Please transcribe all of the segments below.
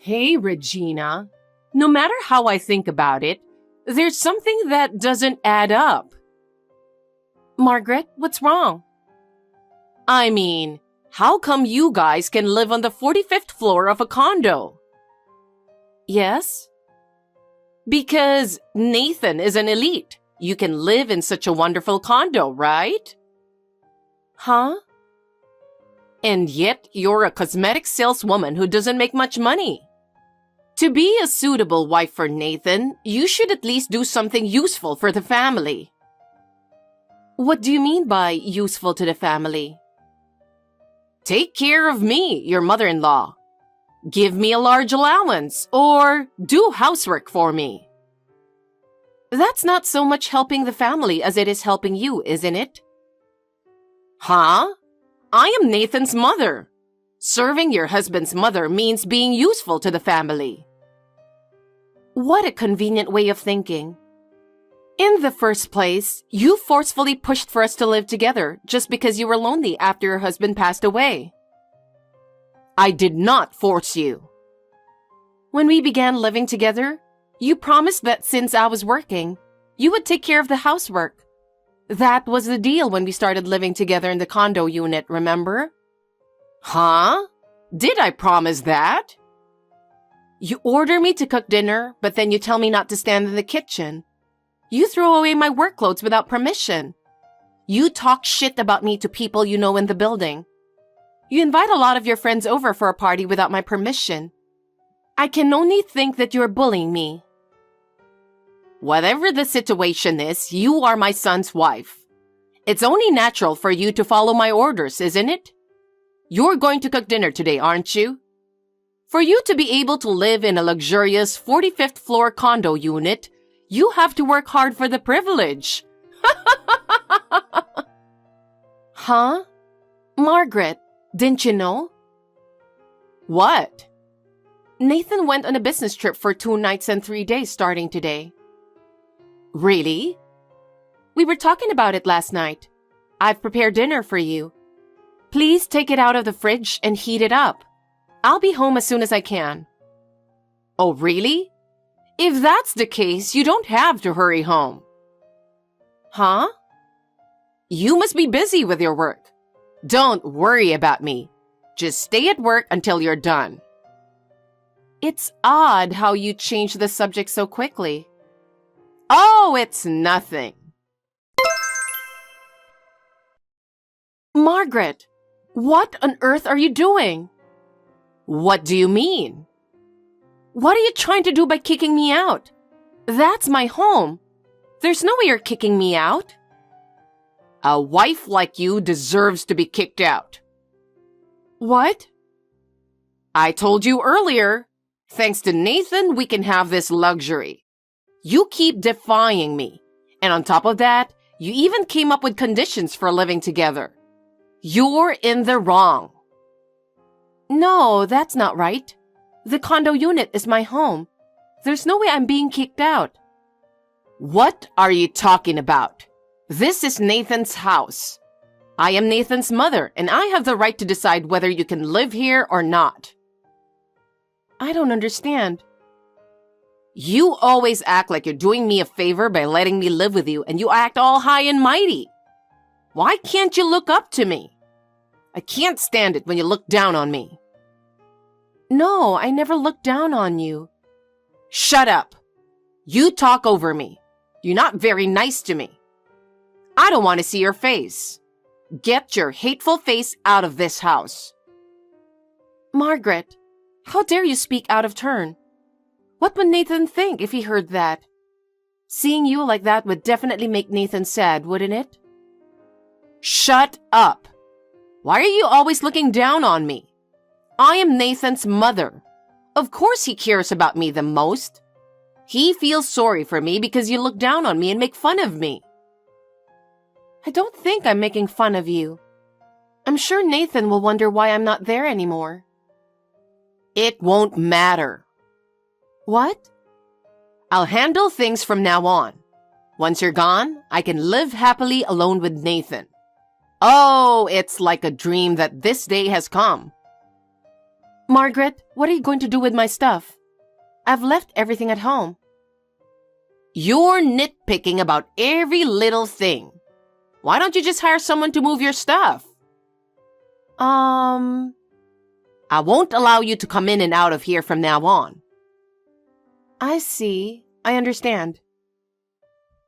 Hey, Regina. No matter how I think about it, there's something that doesn't add up. Margaret, what's wrong? I mean, how come you guys can live on the 45th floor of a condo? Yes? Because Nathan is an elite. You can live in such a wonderful condo, right? Huh? And yet you're a cosmetic saleswoman who doesn't make much money. To be a suitable wife for Nathan, you should at least do something useful for the family. What do you mean by useful to the family? Take care of me, your mother-in-law. Give me a large allowance, or do housework for me. That's not so much helping the family as it is helping you, isn't it? Huh? I am Nathan's mother. Serving your husband's mother means being useful to the family. What a convenient way of thinking. In the first place, you forcefully pushed for us to live together just because you were lonely after your husband passed away. I did not force you. When we began living together, you promised that since I was working, you would take care of the housework. That was the deal when we started living together in the condo unit, remember? Huh? Did I promise that? You order me to cook dinner, but then you tell me not to stand in the kitchen. You throw away my work clothes without permission. You talk shit about me to people you know in the building. You invite a lot of your friends over for a party without my permission. I can only think that you're bullying me. Whatever the situation is, you are my son's wife. It's only natural for you to follow my orders, isn't it? You're going to cook dinner today, aren't you? For you to be able to live in a luxurious 45th floor condo unit, you have to work hard for the privilege. Huh? Margaret, didn't you know? What? Nathan went on a business trip for 2 nights and 3 days starting today. Really? We were talking about it last night. I've prepared dinner for you. Please take it out of the fridge and heat it up. I'll be home as soon as I can. Oh, really? If that's the case, you don't have to hurry home. Huh? You must be busy with your work. Don't worry about me. Just stay at work until you're done. It's odd how you change the subject so quickly. Oh, it's nothing. Margaret, what on earth are you doing? What do you mean? What are you trying to do by kicking me out? That's my home. There's no way you're kicking me out. A wife like you deserves to be kicked out. What? I told you earlier, thanks to Nathan, we can have this luxury. You keep defying me. And on top of that, you even came up with conditions for living together. You're in the wrong. No, that's not right. The condo unit is my home. There's no way I'm being kicked out. What are you talking about? This is Nathan's house. I am Nathan's mother, and I have the right to decide whether you can live here or not. I don't understand. You always act like you're doing me a favor by letting me live with you, and you act all high and mighty. Why can't you look up to me? I can't stand it when you look down on me. No, I never looked down on you. Shut up. You talk over me. You're not very nice to me. I don't want to see your face. Get your hateful face out of this house. Margaret, how dare you speak out of turn? What would Nathan think if he heard that? Seeing you like that would definitely make Nathan sad, wouldn't it? Shut up. Why are you always looking down on me? I am Nathan's mother. Of course he cares about me the most. He feels sorry for me because you look down on me and make fun of me. I don't think I'm making fun of you. I'm sure Nathan will wonder why I'm not there anymore. It won't matter. What? I'll handle things from now on. Once you're gone, I can live happily alone with Nathan. Oh, it's like a dream that this day has come. Margaret, what are you going to do with my stuff? I've left everything at home. You're nitpicking about every little thing. Why don't you just hire someone to move your stuff? I won't allow you to come in and out of here from now on. I see. I understand.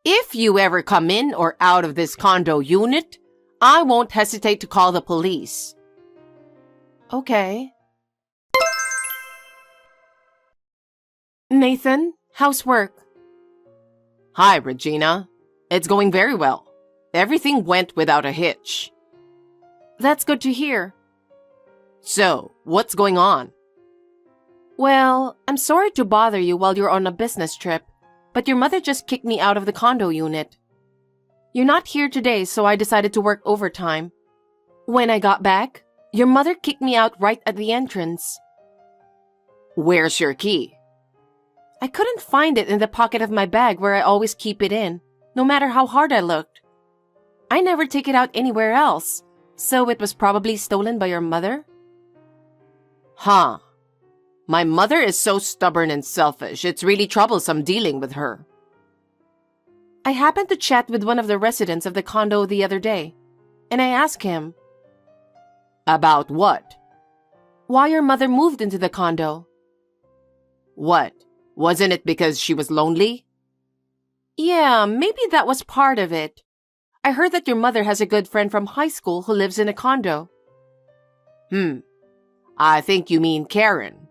If you ever come in or out of this condo unit, I won't hesitate to call the police. Okay. Nathan, how's work? Hi, Regina. It's going very well. Everything went without a hitch. That's good to hear. So, what's going on? Well, I'm sorry to bother you while you're on a business trip, but your mother just kicked me out of the condo unit. You're not here today, so I decided to work overtime. When I got back, your mother kicked me out right at the entrance. Where's your key? I couldn't find it in the pocket of my bag where I always keep it in, no matter how hard I looked. I never take it out anywhere else, so it was probably stolen by your mother? Huh. My mother is so stubborn and selfish, it's really troublesome dealing with her. I happened to chat with one of the residents of the condo the other day, and I asked him. About what? Why your mother moved into the condo. What? Wasn't it because she was lonely? Yeah, maybe that was part of it. I heard that your mother has a good friend from high school who lives in a condo. I think you mean Karen.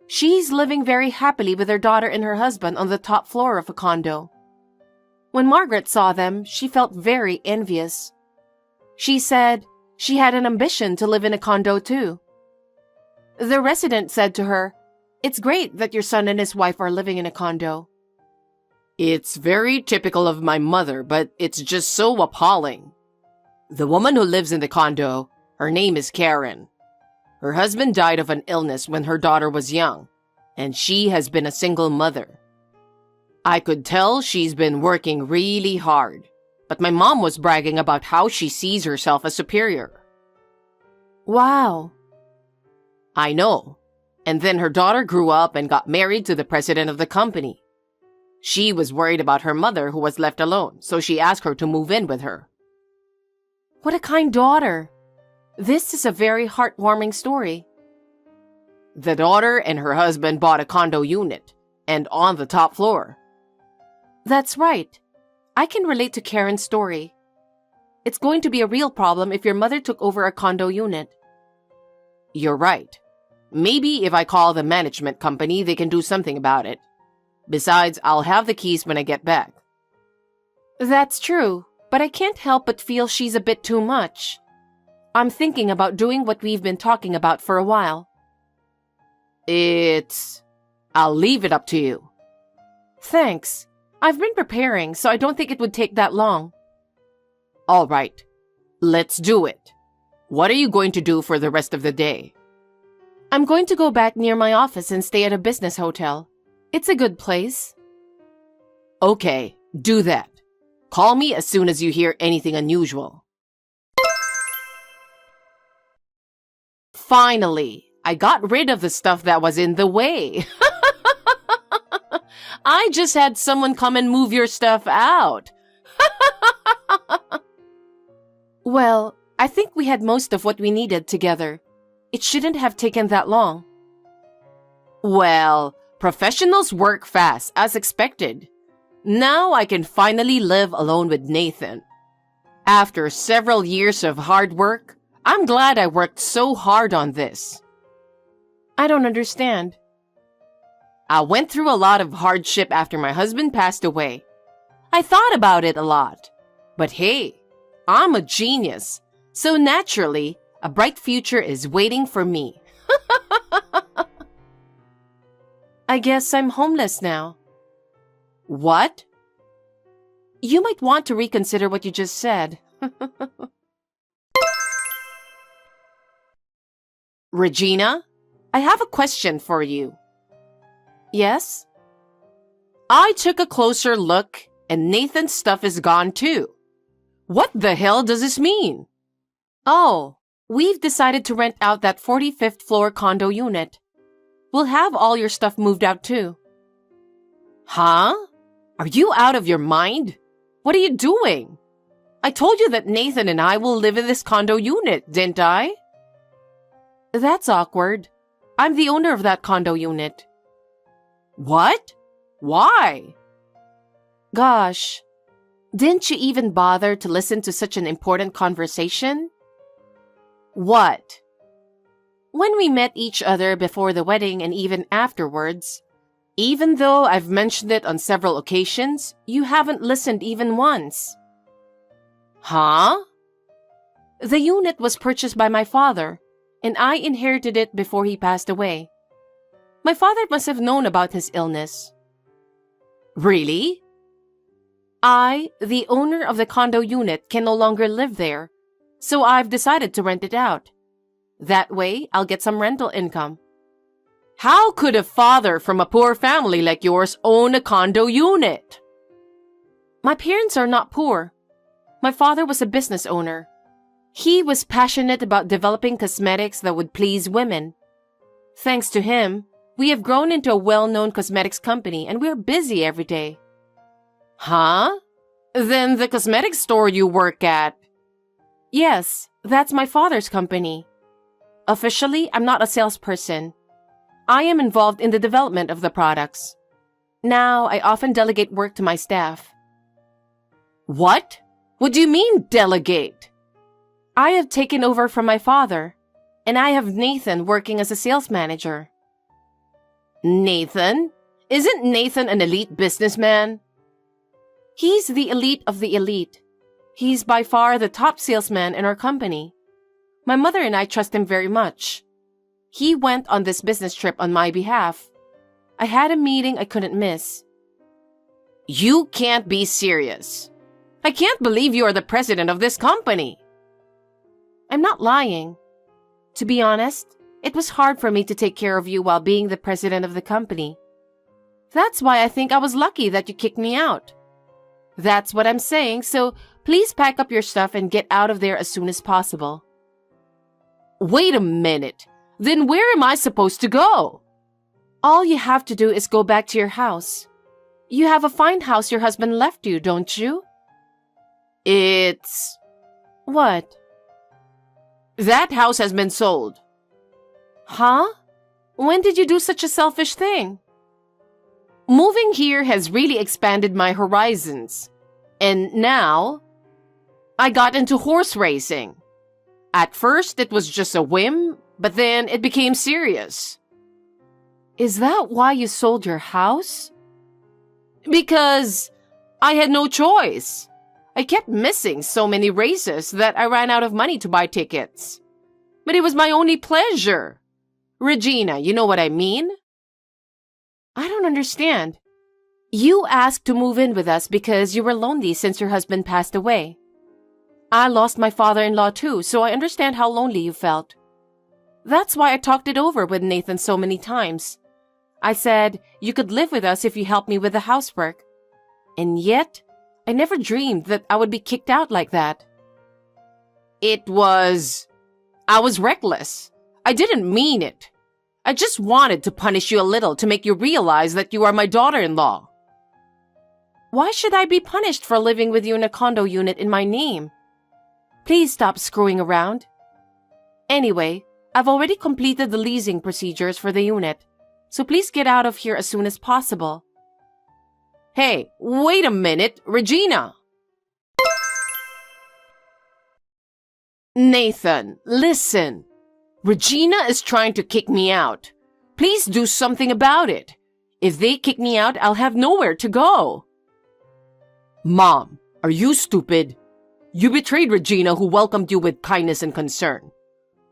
She's living very happily with her daughter and her husband on the top floor of a condo. When Margaret saw them, she felt very envious. She said she had an ambition to live in a condo too. The resident said to her, "It's great that your son and his wife are living in a condo." It's very typical of my mother, but it's just so appalling. The woman who lives in the condo, her name is Karen. Her husband died of an illness when her daughter was young, and she has been a single mother. I could tell she's been working really hard, but my mom was bragging about how she sees herself as superior. Wow. I know. And then her daughter grew up and got married to the president of the company. She was worried about her mother who was left alone, so she asked her to move in with her. What a kind daughter. This is a very heartwarming story. The daughter and her husband bought a condo unit, and on the top floor. That's right. I can relate to Karen's story. It's going to be a real problem if your mother took over a condo unit. You're right. Maybe if I call the management company, they can do something about it. Besides, I'll have the keys when I get back. That's true, but I can't help but feel she's a bit too much. I'm thinking about doing what we've been talking about for a while. I'll leave it up to you. Thanks. I've been preparing, so I don't think it would take that long. All right. Let's do it. What are you going to do for the rest of the day? I'm going to go back near my office and stay at a business hotel. It's a good place. Okay, do that. Call me as soon as you hear anything unusual. Finally, I got rid of the stuff that was in the way. I just had someone come and move your stuff out. Well, I think we had most of what we needed together. It shouldn't have taken that long. Well, professionals work fast, as expected. Now I can finally live alone with Nathan. After several years of hard work, I'm glad I worked so hard on this. I don't understand. I went through a lot of hardship after my husband passed away. I thought about it a lot. But hey, I'm a genius, so naturally, a bright future is waiting for me. I guess I'm homeless now. What? You might want to reconsider what you just said. Regina, I have a question for you. Yes? I took a closer look and Nathan's stuff is gone too. What the hell does this mean? Oh, We've decided to rent out that 45th floor condo unit. We'll have all your stuff moved out too. Huh? Are you out of your mind? What are you doing? I told you that Nathan and I will live in this condo unit, didn't I? That's awkward. I'm the owner of that condo unit. What? Why? Gosh, didn't you even bother to listen to such an important conversation? What? When we met each other before the wedding and even afterwards, even though I've mentioned it on several occasions, you haven't listened even once. Huh? The unit was purchased by my father, and I inherited it before he passed away. My father must have known about his illness. Really? I, the owner of the condo unit, can no longer live there, so I've decided to rent it out. That way, I'll get some rental income. How could a father from a poor family like yours own a condo unit? My parents are not poor. My father was a business owner. He was passionate about developing cosmetics that would please women. Thanks to him, we have grown into a well-known cosmetics company and we're busy every day. Huh? Then the cosmetics store you work at? Yes, that's my father's company. Officially, I'm not a salesperson. I am involved in the development of the products. Now, I often delegate work to my staff. What? What do you mean, delegate? I have taken over from my father, and I have Nathan working as a sales manager. Nathan? Isn't Nathan an elite businessman? He's the elite of the elite. He's by far the top salesman in our company. My mother and I trust him very much. He went on this business trip on my behalf. I had a meeting I couldn't miss. You can't be serious. I can't believe you are the president of this company. I'm not lying. To be honest, it was hard for me to take care of you while being the president of the company. That's why I think I was lucky that you kicked me out. That's what I'm saying, so please pack up your stuff and get out of there as soon as possible. Wait a minute. Then where am I supposed to go? All you have to do is go back to your house. You have a fine house your husband left you, don't you? It's... What? That house has been sold. Huh? When did you do such a selfish thing? Moving here has really expanded my horizons. And now, I got into horse racing. At first, it was just a whim, but then it became serious. Is that why you sold your house? Because I had no choice. I kept missing so many races that I ran out of money to buy tickets. But it was my only pleasure. Regina, you know what I mean? I don't understand. You asked to move in with us because you were lonely since your husband passed away. I lost my father-in-law too, so I understand how lonely you felt. That's why I talked it over with Nathan so many times. I said you could live with us if you helped me with the housework. And yet, I never dreamed that I would be kicked out like that. I was reckless. I didn't mean it. I just wanted to punish you a little to make you realize that you are my daughter-in-law. Why should I be punished for living with you in a condo unit in my name? Please stop screwing around. Anyway, I've already completed the leasing procedures for the unit, so please get out of here as soon as possible. Hey, wait a minute, Regina! Nathan, listen. Regina is trying to kick me out. Please do something about it. If they kick me out, I'll have nowhere to go. Mom, are you stupid? You betrayed Regina, who welcomed you with kindness and concern.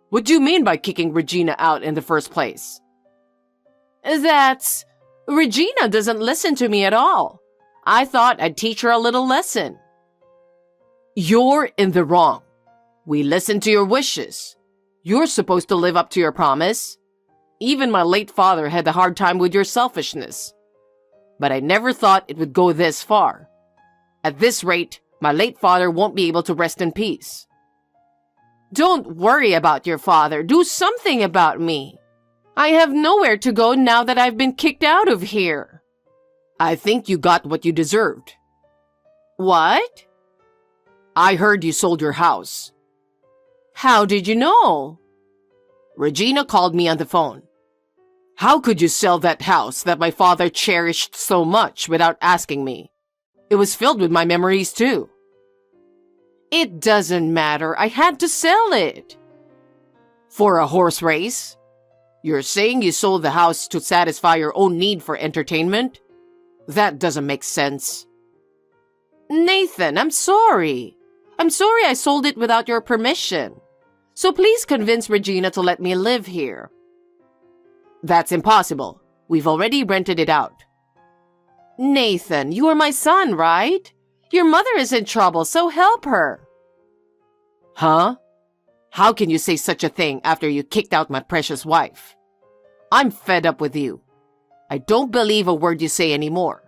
What do you mean by kicking Regina out in the first place? Regina doesn't listen to me at all. I thought I'd teach her a little lesson. You're in the wrong. We listen to your wishes. You're supposed to live up to your promise. Even my late father had a hard time with your selfishness. But I never thought it would go this far. At this rate, my late father won't be able to rest in peace. Don't worry about your father. Do something about me. I have nowhere to go now that I've been kicked out of here. I think you got what you deserved. What? I heard you sold your house. How did you know? Regina called me on the phone. How could you sell that house that my father cherished so much without asking me? It was filled with my memories too. It doesn't matter. I had to sell it. For a horse race? You're saying you sold the house to satisfy your own need for entertainment? That doesn't make sense. Nathan, I'm sorry. I'm sorry I sold it without your permission. So please convince Regina to let me live here. That's impossible. We've already rented it out. Nathan, you are my son, right? Your mother is in trouble, so help her. Huh? How can you say such a thing after you kicked out my precious wife? I'm fed up with you. I don't believe a word you say anymore.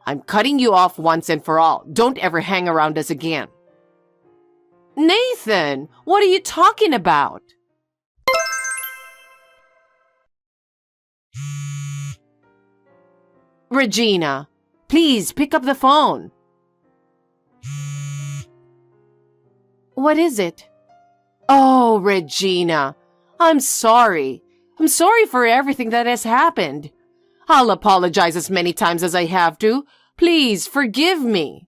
I'm cutting you off once and for all. Don't ever hang around us again. Nathan, what are you talking about? Regina, please pick up the phone. What is it? Oh, Regina, I'm sorry. I'm sorry for everything that has happened. I'll apologize as many times as I have to. Please forgive me.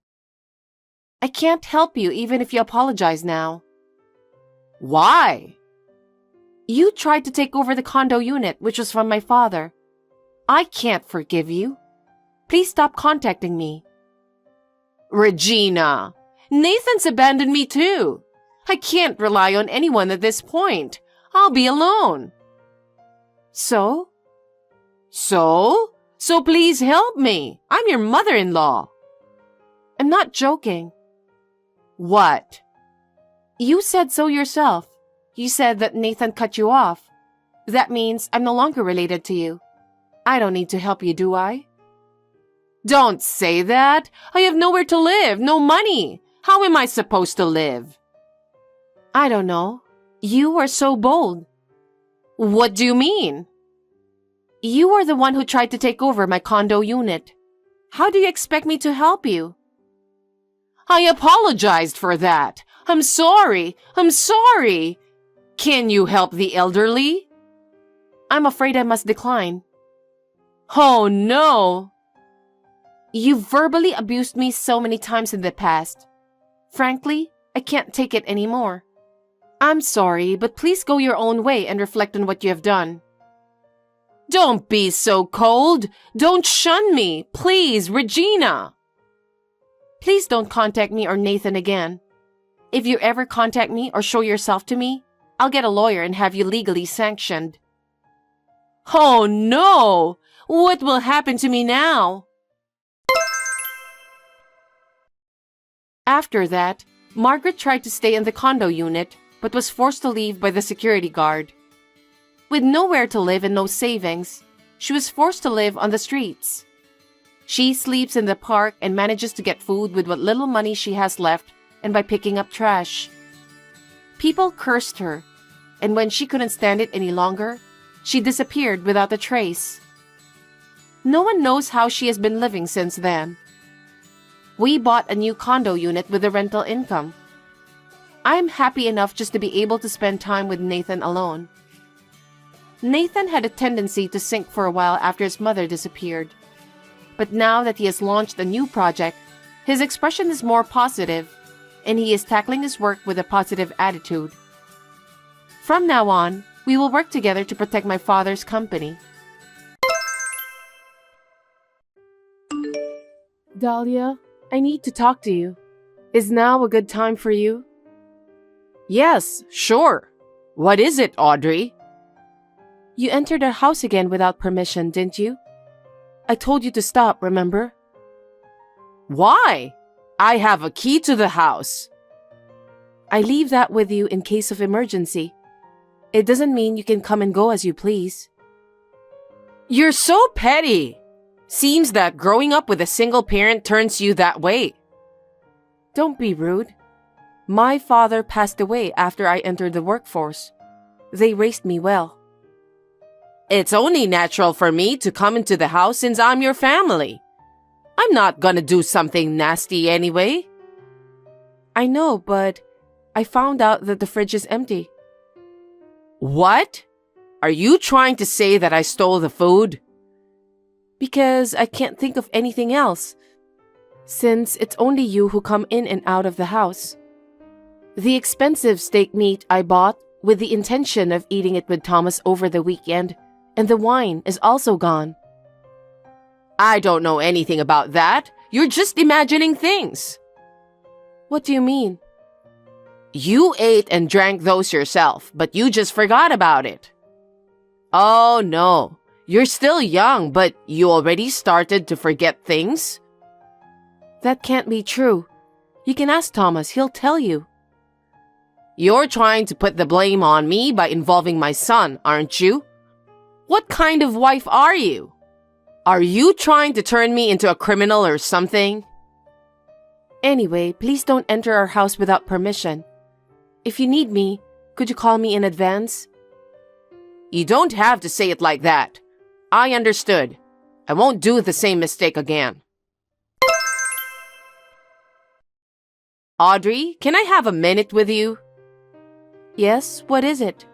I can't help you even if you apologize now. Why? You tried to take over the condo unit, which was from my father. I can't forgive you. Please stop contacting me. Regina, Nathan's abandoned me too. I can't rely on anyone at this point. I'll be alone. So? So please help me. I'm your mother-in-law. I'm not joking. What? You said so yourself. You said that Nathan cut you off. That means I'm no longer related to you. I don't need to help you, do I? Don't say that. I have nowhere to live, no money. How am I supposed to live? I don't know. You are so bold. What do you mean? You are the one who tried to take over my condo unit. How do you expect me to help you? I apologized for that. I'm sorry. Can you help the elderly? I'm afraid I must decline. Oh no! You verbally abused me so many times in the past. Frankly, I can't take it anymore. I'm sorry, but please go your own way and reflect on what you have done. Don't be so cold. Don't shun me. Please, Regina. Please don't contact me or Nathan again. If you ever contact me or show yourself to me, I'll get a lawyer and have you legally sanctioned. Oh no! What will happen to me now? After that, Margaret tried to stay in the condo unit, but was forced to leave by the security guard. With nowhere to live and no savings, she was forced to live on the streets. She sleeps in the park and manages to get food with what little money she has left and by picking up trash. People cursed her, and when she couldn't stand it any longer, she disappeared without a trace. No one knows how she has been living since then. We bought a new condo unit with a rental income. I am happy enough just to be able to spend time with Nathan alone. Nathan had a tendency to sink for a while after his mother disappeared. But now that he has launched a new project, his expression is more positive, and he is tackling his work with a positive attitude. From now on, we will work together to protect my father's company. Dahlia, I need to talk to you. Is now a good time for you? Yes, sure. What is it, Audrey? You entered our house again without permission, didn't you? I told you to stop, remember? Why? I have a key to the house. I leave that with you in case of emergency. It doesn't mean you can come and go as you please. You're so petty. Seems that growing up with a single parent turns you that way. Don't be rude. My father passed away after I entered the workforce. They raised me well. It's only natural for me to come into the house since I'm your family. I'm not gonna do something nasty anyway. I know, but I found out that the fridge is empty. What? Are you trying to say that I stole the food? Because I can't think of anything else, since it's only you who come in and out of the house. The expensive steak meat I bought with the intention of eating it with Thomas over the weekend, and the wine is also gone. I don't know anything about that. You're just imagining things. What do you mean? You ate and drank those yourself, but you just forgot about it. Oh no, you're still young, but you already started to forget things? That can't be true. You can ask Thomas, he'll tell you. You're trying to put the blame on me by involving my son, aren't you? What kind of wife are you? Are you trying to turn me into a criminal or something? Anyway, please don't enter our house without permission. If you need me, could you call me in advance? You don't have to say it like that. I understood. I won't do the same mistake again. Audrey, can I have a minute with you? Yes, what is it?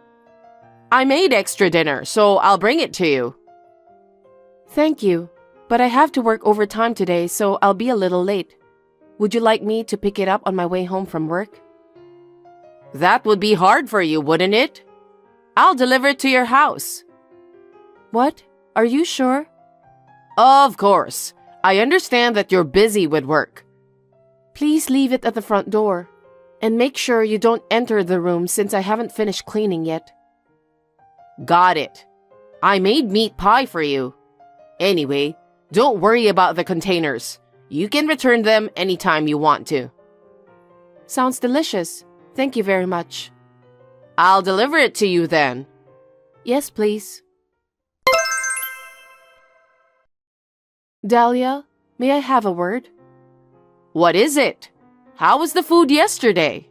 I made extra dinner, so I'll bring it to you. Thank you, but I have to work overtime today, so I'll be a little late. Would you like me to pick it up on my way home from work? That would be hard for you, wouldn't it? I'll deliver it to your house. What? Are you sure? Of course. I understand that you're busy with work. Please leave it at the front door. And make sure you don't enter the room since I haven't finished cleaning yet. Got it. I made meat pie for you. Anyway, don't worry about the containers. You can return them anytime you want to. Sounds delicious. Thank you very much. I'll deliver it to you then. Yes, please. Dahlia, may I have a word? What is it? How was the food yesterday?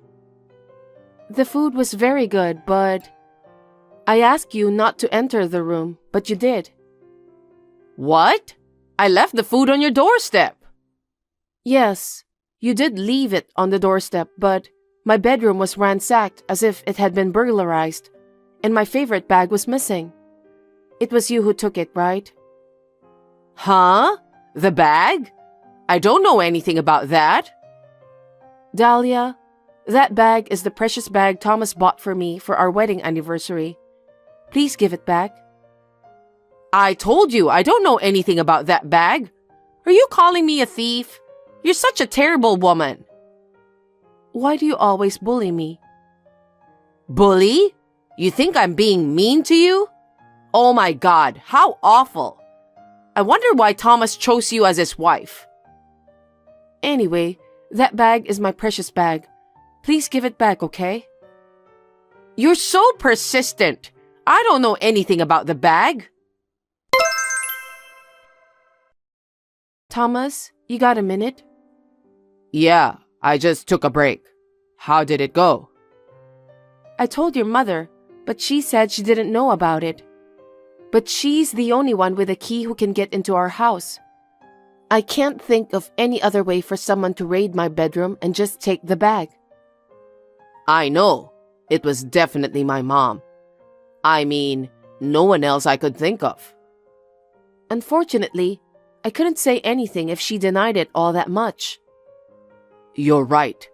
The food was very good, but I asked you not to enter the room, but you did. What? I left the food on your doorstep. Yes, you did leave it on the doorstep, but my bedroom was ransacked as if it had been burglarized, and my favorite bag was missing. It was you who took it, right? Huh? The bag? I don't know anything about that. Dahlia, that bag is the precious bag Thomas bought for me for our wedding anniversary. Please give it back. I told you I don't know anything about that bag. Are you calling me a thief? You're such a terrible woman. Why do you always bully me? Bully? You think I'm being mean to you? Oh my God, how awful. I wonder why Thomas chose you as his wife. Anyway, that bag is my precious bag. Please give it back, okay? You're so persistent. I don't know anything about the bag. Thomas, you got a minute? Yeah, I just took a break. How did it go? I told your mother, but she said she didn't know about it. But she's the only one with a key who can get into our house. I can't think of any other way for someone to raid my bedroom and just take the bag. I know. It was definitely my mom. I mean, no one else I could think of. Unfortunately, I couldn't say anything if she denied it all that much. You're right.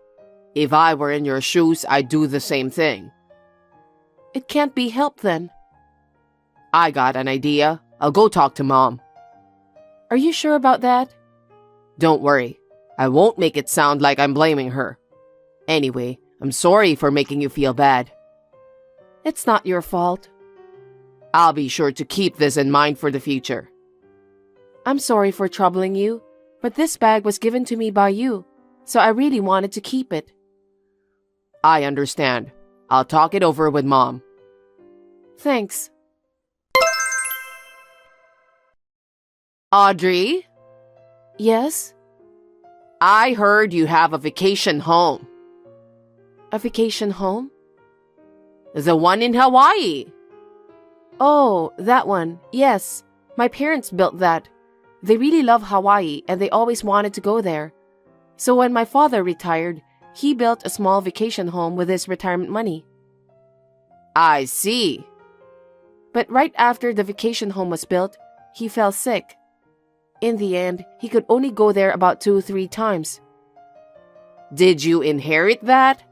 If I were in your shoes, I'd do the same thing. It can't be helped then. I got an idea. I'll go talk to Mom. Are you sure about that? Don't worry. I won't make it sound like I'm blaming her. Anyway, I'm sorry for making you feel bad. It's not your fault. I'll be sure to keep this in mind for the future. I'm sorry for troubling you, but this bag was given to me by you, so I really wanted to keep it. I understand. I'll talk it over with Mom. Thanks. Audrey? Yes? I heard you have a vacation home. A vacation home? The one in Hawaii. Oh, that one. Yes. My parents built that. They really love Hawaii and they always wanted to go there. So when my father retired, he built a small vacation home with his retirement money. I see. But right after the vacation home was built, he fell sick. In the end, he could only go there about 2-3 times. Did you inherit that?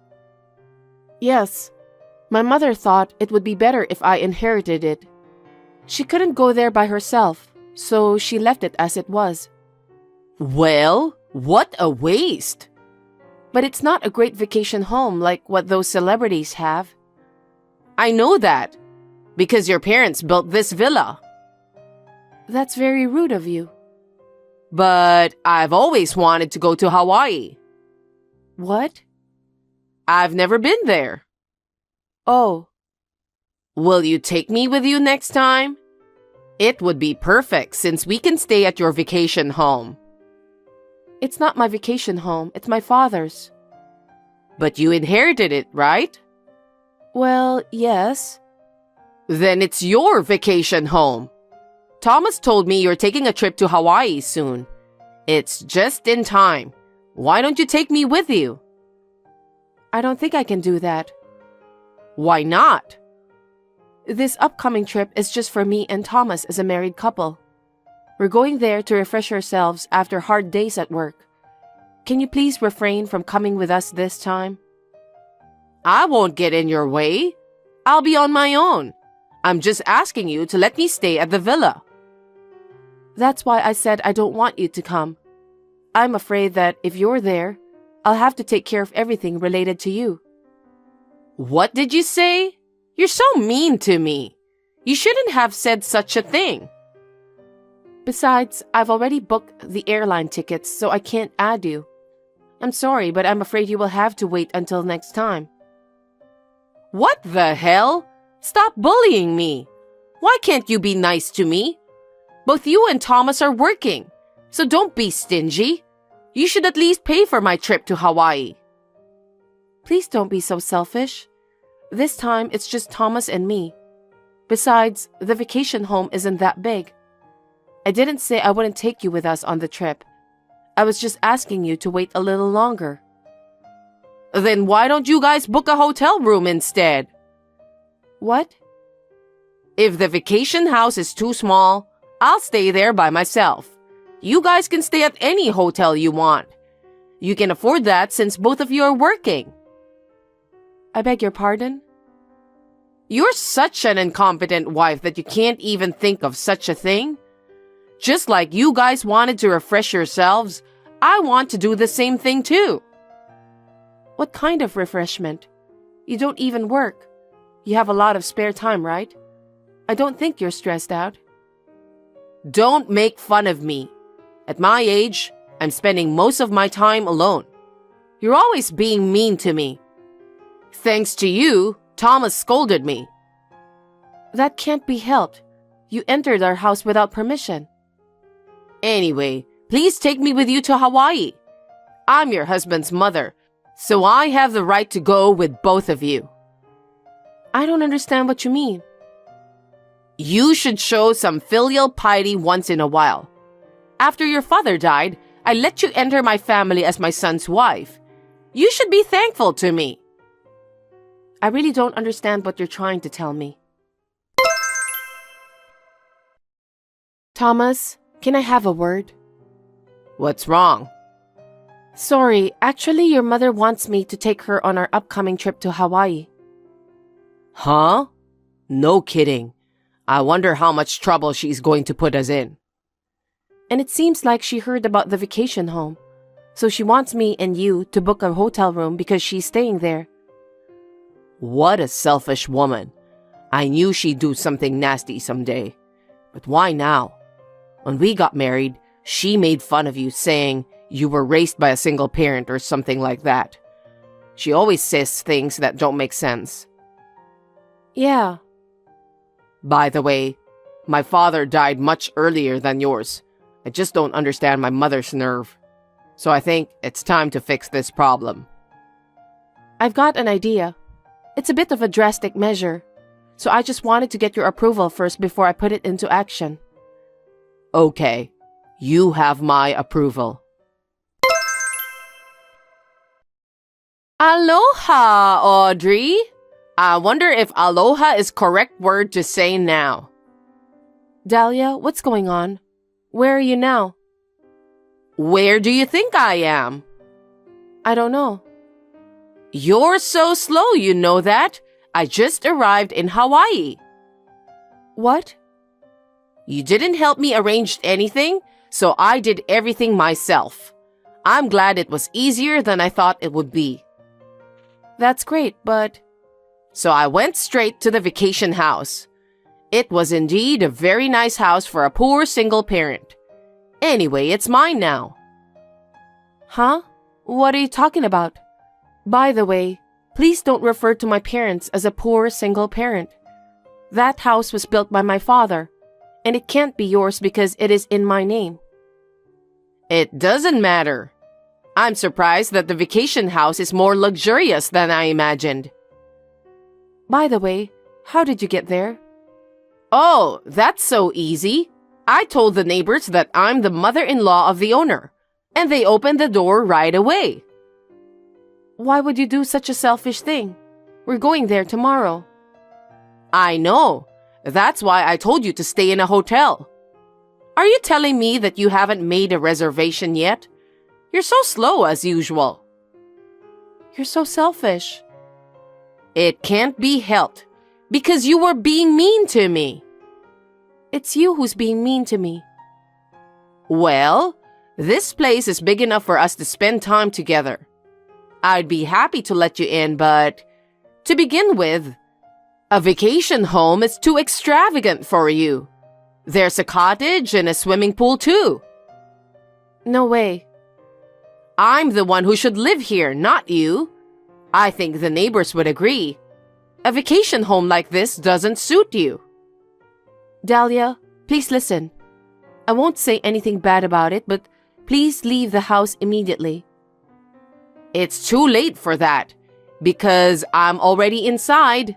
Yes. My mother thought it would be better if I inherited it. She couldn't go there by herself, so she left it as it was. Well, what a waste. But it's not a great vacation home like what those celebrities have. I know that, because your parents built this villa. That's very rude of you. But I've always wanted to go to Hawaii. What? I've never been there. Oh. Will you take me with you next time? It would be perfect since we can stay at your vacation home. It's not my vacation home, it's my father's. But you inherited it, right? Well, yes. Then it's your vacation home. Thomas told me you're taking a trip to Hawaii soon. It's just in time. Why don't you take me with you? I don't think I can do that. Why not? This upcoming trip is just for me and Thomas as a married couple. We're going there to refresh ourselves after hard days at work. Can you please refrain from coming with us this time? I won't get in your way. I'll be on my own. I'm just asking you to let me stay at the villa. That's why I said I don't want you to come. I'm afraid that if you're there, I'll have to take care of everything related to you. What did you say? You're so mean to me. You shouldn't have said such a thing. Besides, I've already booked the airline tickets, so I can't add you. I'm sorry, but I'm afraid you will have to wait until next time. What the hell? Stop bullying me. Why can't you be nice to me? Both you and Thomas are working, so don't be stingy. You should at least pay for my trip to Hawaii. Please don't be so selfish. This time, it's just Thomas and me. Besides, the vacation home isn't that big. I didn't say I wouldn't take you with us on the trip. I was just asking you to wait a little longer. Then why don't you guys book a hotel room instead? What? If the vacation house is too small, I'll stay there by myself. You guys can stay at any hotel you want. You can afford that since both of you are working. I beg your pardon? You're such an incompetent wife that you can't even think of such a thing. Just like you guys wanted to refresh yourselves, I want to do the same thing too. What kind of refreshment? You don't even work. You have a lot of spare time, right? I don't think you're stressed out. Don't make fun of me. At my age, I'm spending most of my time alone. You're always being mean to me. Thanks to you, Thomas scolded me. That can't be helped. You entered our house without permission. Anyway, please take me with you to Hawaii. I'm your husband's mother, so I have the right to go with both of you. I don't understand what you mean. You should show some filial piety once in a while. After your father died, I let you enter my family as my son's wife. You should be thankful to me. I really don't understand what you're trying to tell me. Thomas, can I have a word? What's wrong? Sorry, actually your mother wants me to take her on our upcoming trip to Hawaii. Huh? No kidding. I wonder how much trouble she's going to put us in. And it seems like she heard about the vacation home. So she wants me and you to book a hotel room because she's staying there. What a selfish woman. I knew she'd do something nasty someday. But why now? When we got married, she made fun of you saying you were raised by a single parent or something like that. She always says things that don't make sense. Yeah. By the way, my father died much earlier than yours. I just don't understand my mother's nerve. So I think it's time to fix this problem. I've got an idea. It's a bit of a drastic measure, so I just wanted to get your approval first before I put it into action. Okay, you have my approval. Aloha, Audrey. I wonder if aloha is correct word to say now. Dahlia, what's going on? Where are you now? Where do you think I am? I don't know. You're so slow, you know that. I just arrived in Hawaii. What? You didn't help me arrange anything, so I did everything myself. I'm glad it was easier than I thought it would be. That's great, but... So I went straight to the vacation house. It was indeed a very nice house for a poor single parent. Anyway, it's mine now. Huh? What are you talking about? By the way, please don't refer to my parents as a poor single parent. That house was built by my father, and it can't be yours because it is in my name. It doesn't matter. I'm surprised that the vacation house is more luxurious than I imagined. By the way, how did you get there? Oh, that's so easy. I told the neighbors that I'm the mother-in-law of the owner, and they opened the door right away. Why would you do such a selfish thing? We're going there tomorrow. I know. That's why I told you to stay in a hotel. Are you telling me that you haven't made a reservation yet? You're so slow as usual. You're so selfish. It can't be helped because you were being mean to me. It's you who's being mean to me. Well, this place is big enough for us to spend time together. I'd be happy to let you in, but to begin with, a vacation home is too extravagant for you. There's a cottage and a swimming pool too. No way. I'm the one who should live here, not you. I think the neighbors would agree. A vacation home like this doesn't suit you. Dahlia, please listen. I won't say anything bad about it, but please leave the house immediately. It's too late for that, because I'm already inside.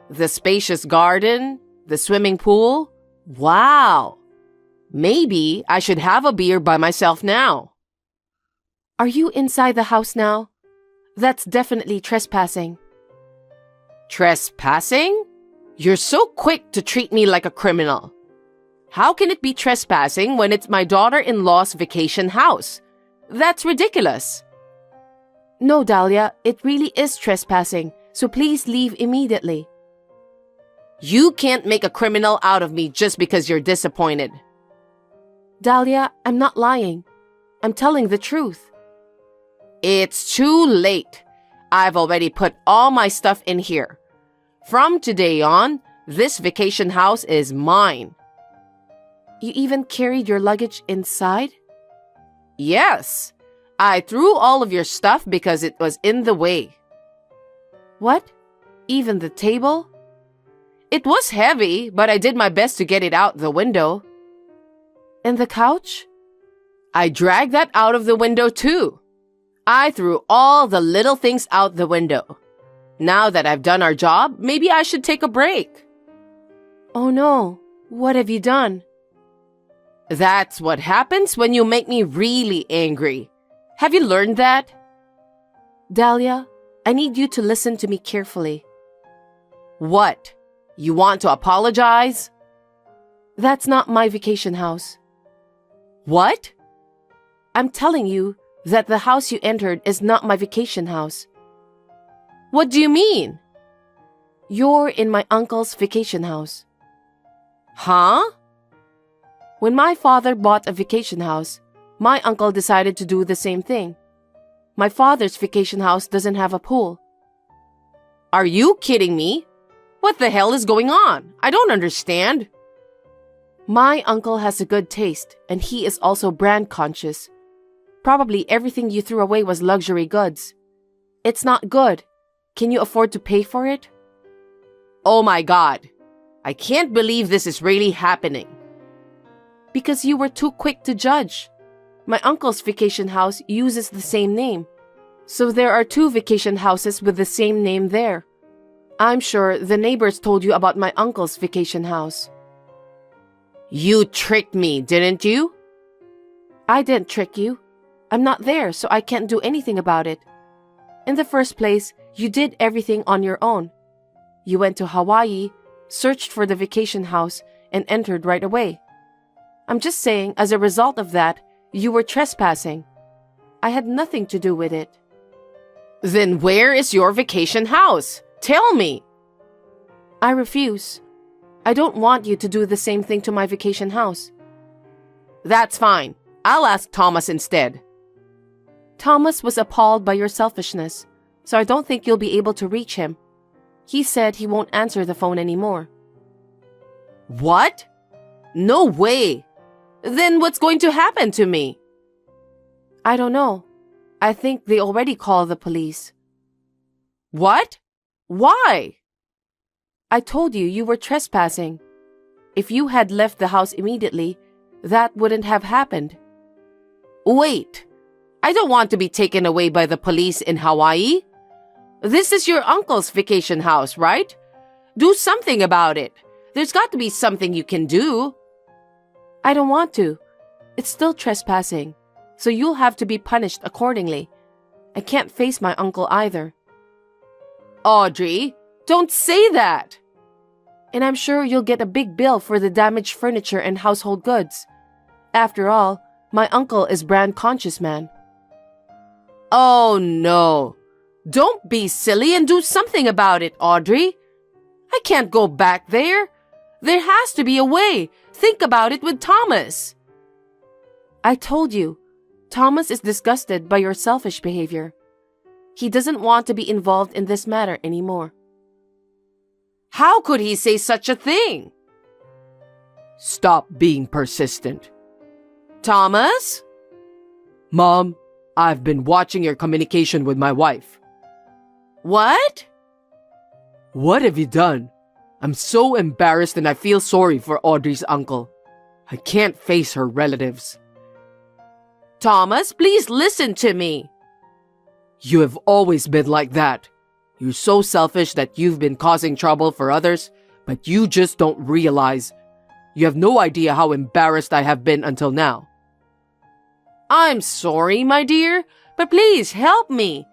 The spacious garden, the swimming pool. Wow! Maybe I should have a beer by myself now. Are you inside the house now? That's definitely trespassing. Trespassing? You're so quick to treat me like a criminal. How can it be trespassing when it's my daughter-in-law's vacation house? That's ridiculous. No, Dahlia, it really is trespassing, so please leave immediately. You can't make a criminal out of me just because you're disappointed. Dahlia, I'm not lying. I'm telling the truth. It's too late. I've already put all my stuff in here. From today on, this vacation house is mine. You even carried your luggage inside? Yes. I threw all of your stuff because it was in the way. What? Even the table? It was heavy, but I did my best to get it out the window. And the couch? I dragged that out of the window too. I threw all the little things out the window. Now that I've done our job, maybe I should take a break. Oh no, what have you done? That's what happens when you make me really angry. Have you learned that? Dahlia, I need you to listen to me carefully. What? You want to apologize? That's not my vacation house. What? I'm telling you that the house you entered is not my vacation house. What do you mean? You're in my uncle's vacation house. Huh? When my father bought a vacation house, my uncle decided to do the same thing. My father's vacation house doesn't have a pool. Are you kidding me? What the hell is going on? I don't understand. My uncle has a good taste, and he is also brand conscious. Probably everything you threw away was luxury goods. It's not good. Can you afford to pay for it? Oh my God. I can't believe this is really happening. Because you were too quick to judge. My uncle's vacation house uses the same name. So there are two vacation houses with the same name there. I'm sure the neighbors told you about my uncle's vacation house. You tricked me, didn't you? I didn't trick you. I'm not there, so I can't do anything about it. In the first place, you did everything on your own. You went to Hawaii, searched for the vacation house, and entered right away. I'm just saying, as a result of that, you were trespassing. I had nothing to do with it. Then where is your vacation house? Tell me. I refuse. I don't want you to do the same thing to my vacation house. That's fine. I'll ask Thomas instead. Thomas was appalled by your selfishness, so I don't think you'll be able to reach him. He said he won't answer the phone anymore. What? No way. Then what's going to happen to me? I don't know. I think they already called the police. What? Why? I told you you were trespassing. If you had left the house immediately, that wouldn't have happened. Wait. I don't want to be taken away by the police in Hawaii. This is your uncle's vacation house, right? Do something about it. There's got to be something you can do. I don't want to. It's still trespassing, so you'll have to be punished accordingly. I can't face my uncle either. Audrey, don't say that. And I'm sure you'll get a big bill for the damaged furniture and household goods. After all, my uncle is brand conscious man. Oh no. Don't be silly and do something about it, Audrey. I can't go back there. There has to be a way. Think about it with Thomas. I told you, Thomas is disgusted by your selfish behavior. He doesn't want to be involved in this matter anymore. How could he say such a thing? Stop being persistent. Thomas? Mom, I've been watching your communication with my wife. What? What have you done? I'm so embarrassed and I feel sorry for Audrey's uncle. I can't face her relatives. Thomas, please listen to me. You have always been like that. You're so selfish that you've been causing trouble for others, but you just don't realize. You have no idea how embarrassed I have been until now. I'm sorry, my dear, but please help me.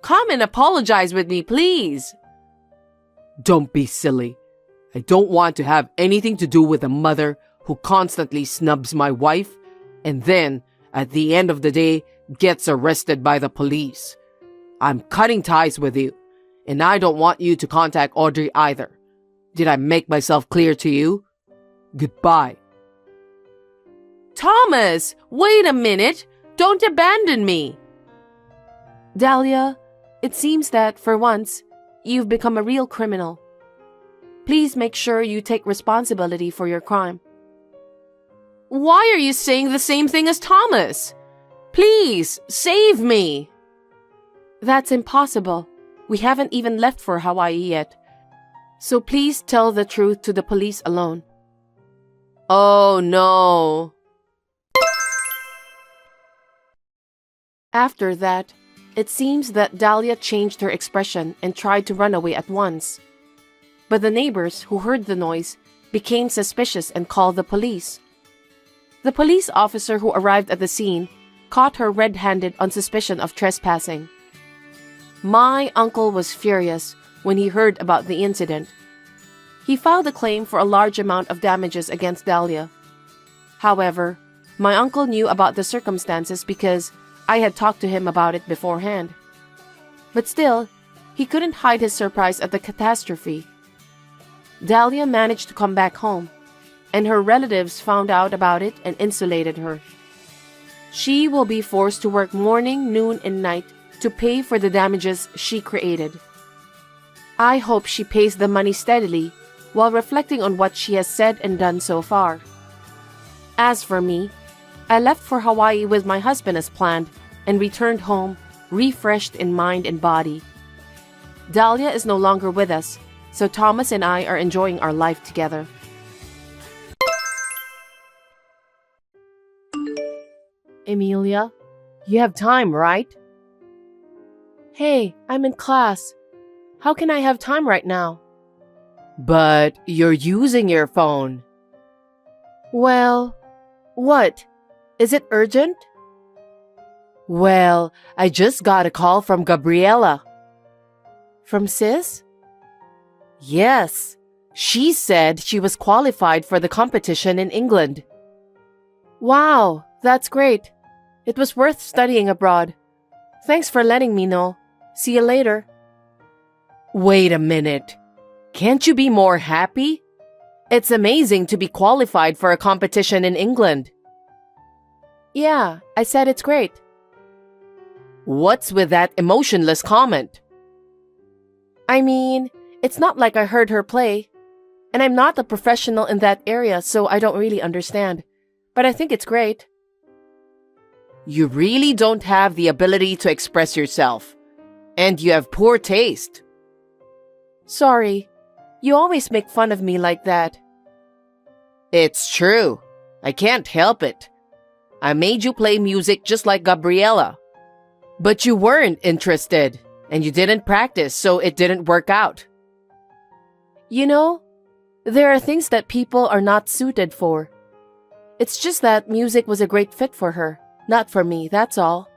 Come and apologize with me, please. Don't be silly. I don't want to have anything to do with a mother who constantly snubs my wife and then, at the end of the day, gets arrested by the police. I'm cutting ties with you, and I don't want you to contact Audrey either. Did I make myself clear to you? Goodbye. Thomas, wait a minute. Don't abandon me. Dahlia, it seems that, for once, you've become a real criminal. Please make sure you take responsibility for your crime. Why are you saying the same thing as Thomas? Please, save me. That's impossible. We haven't even left for Hawaii yet. So please tell the truth to the police alone. Oh no. After that, it seems that Dahlia changed her expression and tried to run away at once. But the neighbors who heard the noise became suspicious and called the police. The police officer who arrived at the scene caught her red-handed on suspicion of trespassing. My uncle was furious when he heard about the incident. He filed a claim for a large amount of damages against Dahlia. However, my uncle knew about the circumstances because I had talked to him about it beforehand. But still, he couldn't hide his surprise at the catastrophe. Dahlia managed to come back home, and her relatives found out about it and insulated her. She will be forced to work morning, noon, and night to pay for the damages she created. I hope she pays the money steadily while reflecting on what she has said and done so far. As for me, I left for Hawaii with my husband as planned and returned home refreshed in mind and body. Dahlia is no longer with us, so Thomas and I are enjoying our life together. Emilia, you have time, right? Hey, I'm in class. How can I have time right now? But you're using your phone. Well, what? Is it urgent? Well, I just got a call from Gabriela. From sis? Yes. She said she was qualified for the competition in England. Wow, that's great. It was worth studying abroad. Thanks for letting me know. See you later. Wait a minute. Can't you be more happy? It's amazing to be qualified for a competition in England. Yeah, I said it's great. What's with that emotionless comment? I mean, it's not like I heard her play. And I'm not a professional in that area, so I don't really understand. But I think it's great. You really don't have the ability to express yourself. And you have poor taste. Sorry. You always make fun of me like that. It's true. I can't help it. I made you play music just like Gabriela. But you weren't interested, and you didn't practice, so it didn't work out. You know, there are things that people are not suited for. It's just that music was a great fit for her, not for me, that's all.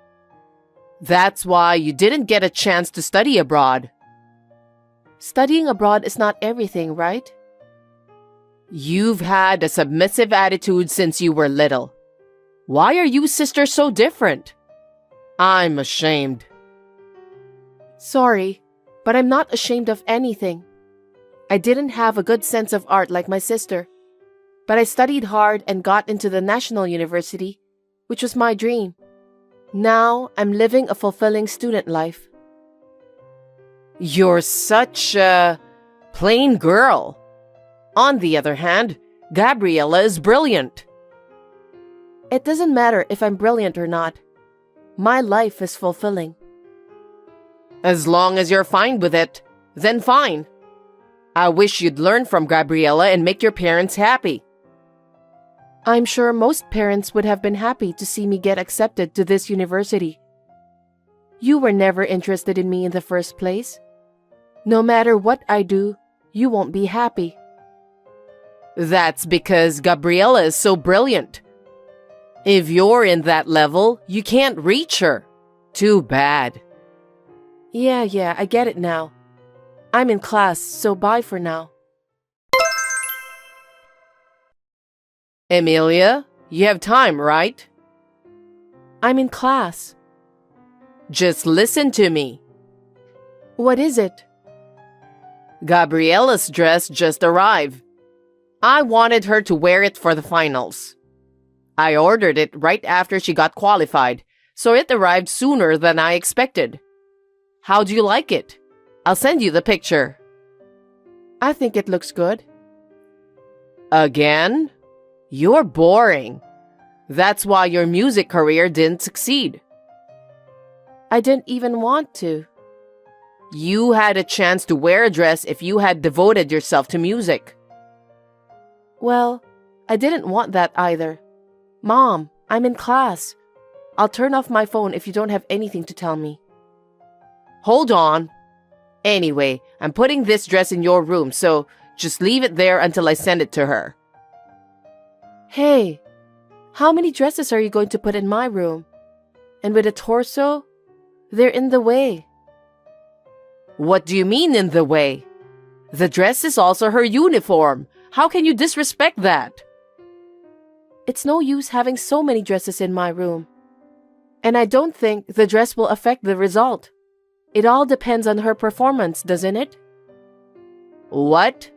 That's why you didn't get a chance to study abroad. Studying abroad is not everything, right? You've had a submissive attitude since you were little. Why are you sisters so different? I'm ashamed. Sorry, but I'm not ashamed of anything. I didn't have a good sense of art like my sister, but I studied hard and got into the National University, which was my dream. Now I'm living a fulfilling student life. You're such a plain girl. On the other hand, Gabriela is brilliant. It doesn't matter if I'm brilliant or not. My life is fulfilling. As long as you're fine with it, then fine. I wish you'd learn from Gabriela and make your parents happy. I'm sure most parents would have been happy to see me get accepted to this university. You were never interested in me in the first place. No matter what I do, you won't be happy. That's because Gabriela is so brilliant. If you're in that level, you can't reach her. Too bad. Yeah, I get it now. I'm in class, so bye for now. Emilia, you have time, right? I'm in class. Just listen to me. What is it? Gabriela's dress just arrived. I wanted her to wear it for the finals. I ordered it right after she got qualified, so it arrived sooner than I expected. How do you like it? I'll send you the picture. I think it looks good. Again? You're boring. That's why your music career didn't succeed. I didn't even want to. You had a chance to wear a dress if you had devoted yourself to music. Well, I didn't want that either. Mom, I'm in class. I'll turn off my phone if you don't have anything to tell me. Hold on. Anyway, I'm putting this dress in your room, so just leave it there until I send it to her. Hey, how many dresses are you going to put in my room? And with a torso? They're in the way. What do you mean in the way? The dress is also her uniform. How can you disrespect that? It's no use having so many dresses in my room. And I don't think the dress will affect the result. It all depends on her performance, doesn't it? What?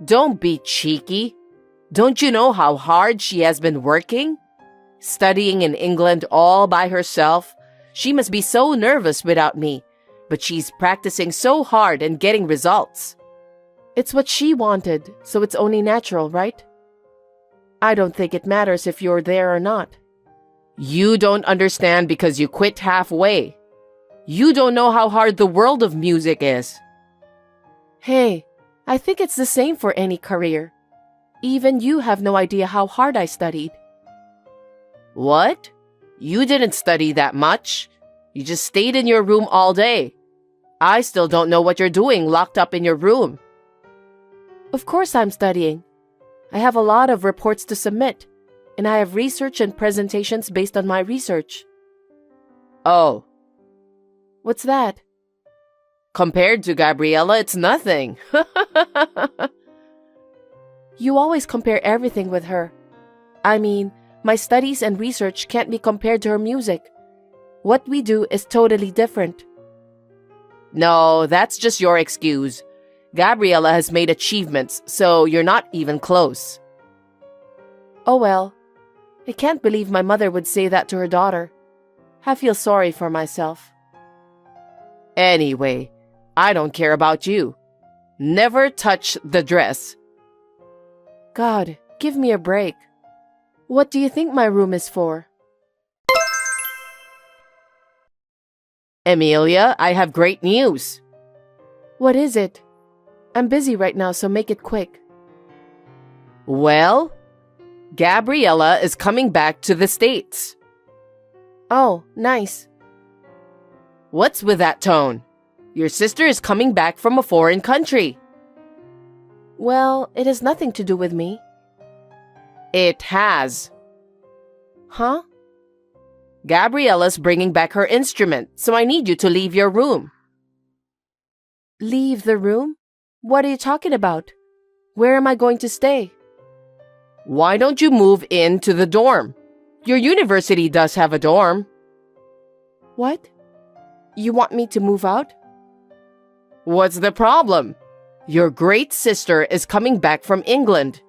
Don't be cheeky. Don't you know how hard she has been working? Studying in England all by herself. She must be so nervous without me, but she's practicing so hard and getting results. It's what she wanted, so it's only natural, right? I don't think it matters if you're there or not. You don't understand because you quit halfway. You don't know how hard the world of music is. Hey, I think it's the same for any career. Even you have no idea how hard I studied. What? You didn't study that much. You just stayed in your room all day. I still don't know what you're doing locked up in your room. Of course I'm studying. I have a lot of reports to submit, and I have research and presentations based on my research. Oh, What's that? compared to Gabriella, it's nothing. You always compare everything with her. I mean, my studies and research can't be compared to her music. What we do is totally different. No, that's just your excuse. Gabriella has made achievements, so you're not even close. Oh well. I can't believe my mother would say that to her daughter. I feel sorry for myself. Anyway, I don't care about you. Never touch the dress. God, give me a break. What do you think my room is for? Emilia, I have great news. What is it? I'm busy right now, so make it quick. Well, Gabriella is coming back to the States. Oh, nice. What's with that tone? Your sister is coming back from a foreign country. Well, it has nothing to do with me. It has. Huh? Gabriella's bringing back her instrument, so I need you to leave your room. Leave the room? What are you talking about? Where am I going to stay? Why don't you move into the dorm? Your university does have a dorm. What? You want me to move out? What's the problem? Your great sister is coming back from England.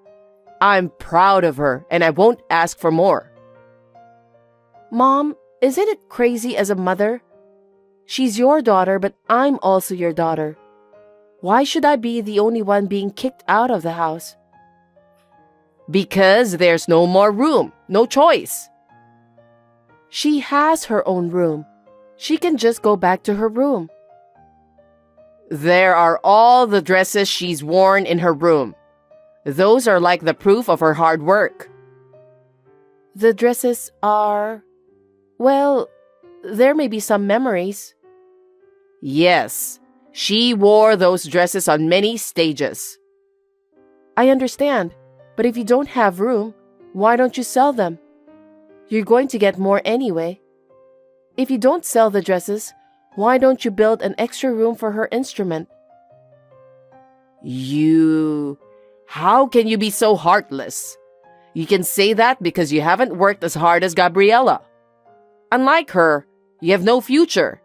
I'm proud of her, and I won't ask for more. Mom, isn't it crazy as a mother? She's your daughter, but I'm also your daughter. Why should I be the only one being kicked out of the house? Because there's no more room, no choice. She has her own room. She can just go back to her room. There are all the dresses she's worn in her room. Those are like the proof of her hard work. The dresses are... Well, there may be some memories. Yes, she wore those dresses on many stages. I understand, but if you don't have room, why don't you sell them? You're going to get more anyway. If you don't sell the dresses, why don't you build an extra room for her instrument? How can you be so heartless? You can say that because you haven't worked as hard as Gabriella. Unlike her, you have no future.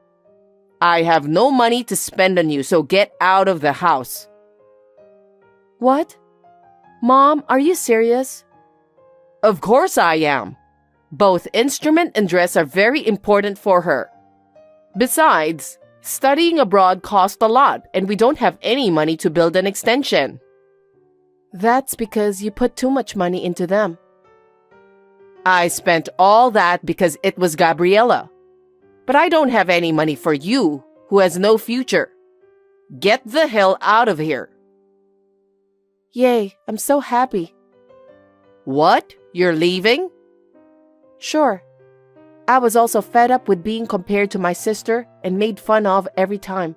I have no money to spend on you, so get out of the house. What? Mom, are you serious? Of course I am. Both instrument and dress are very important for her. Besides, studying abroad costs a lot, and we don't have any money to build an extension. That's because you put too much money into them. I spent all that because it was Gabriella. But I don't have any money for you, who has no future. Get the hell out of here. Yay, I'm so happy. What? You're leaving? Sure. I was also fed up with being compared to my sister and made fun of every time.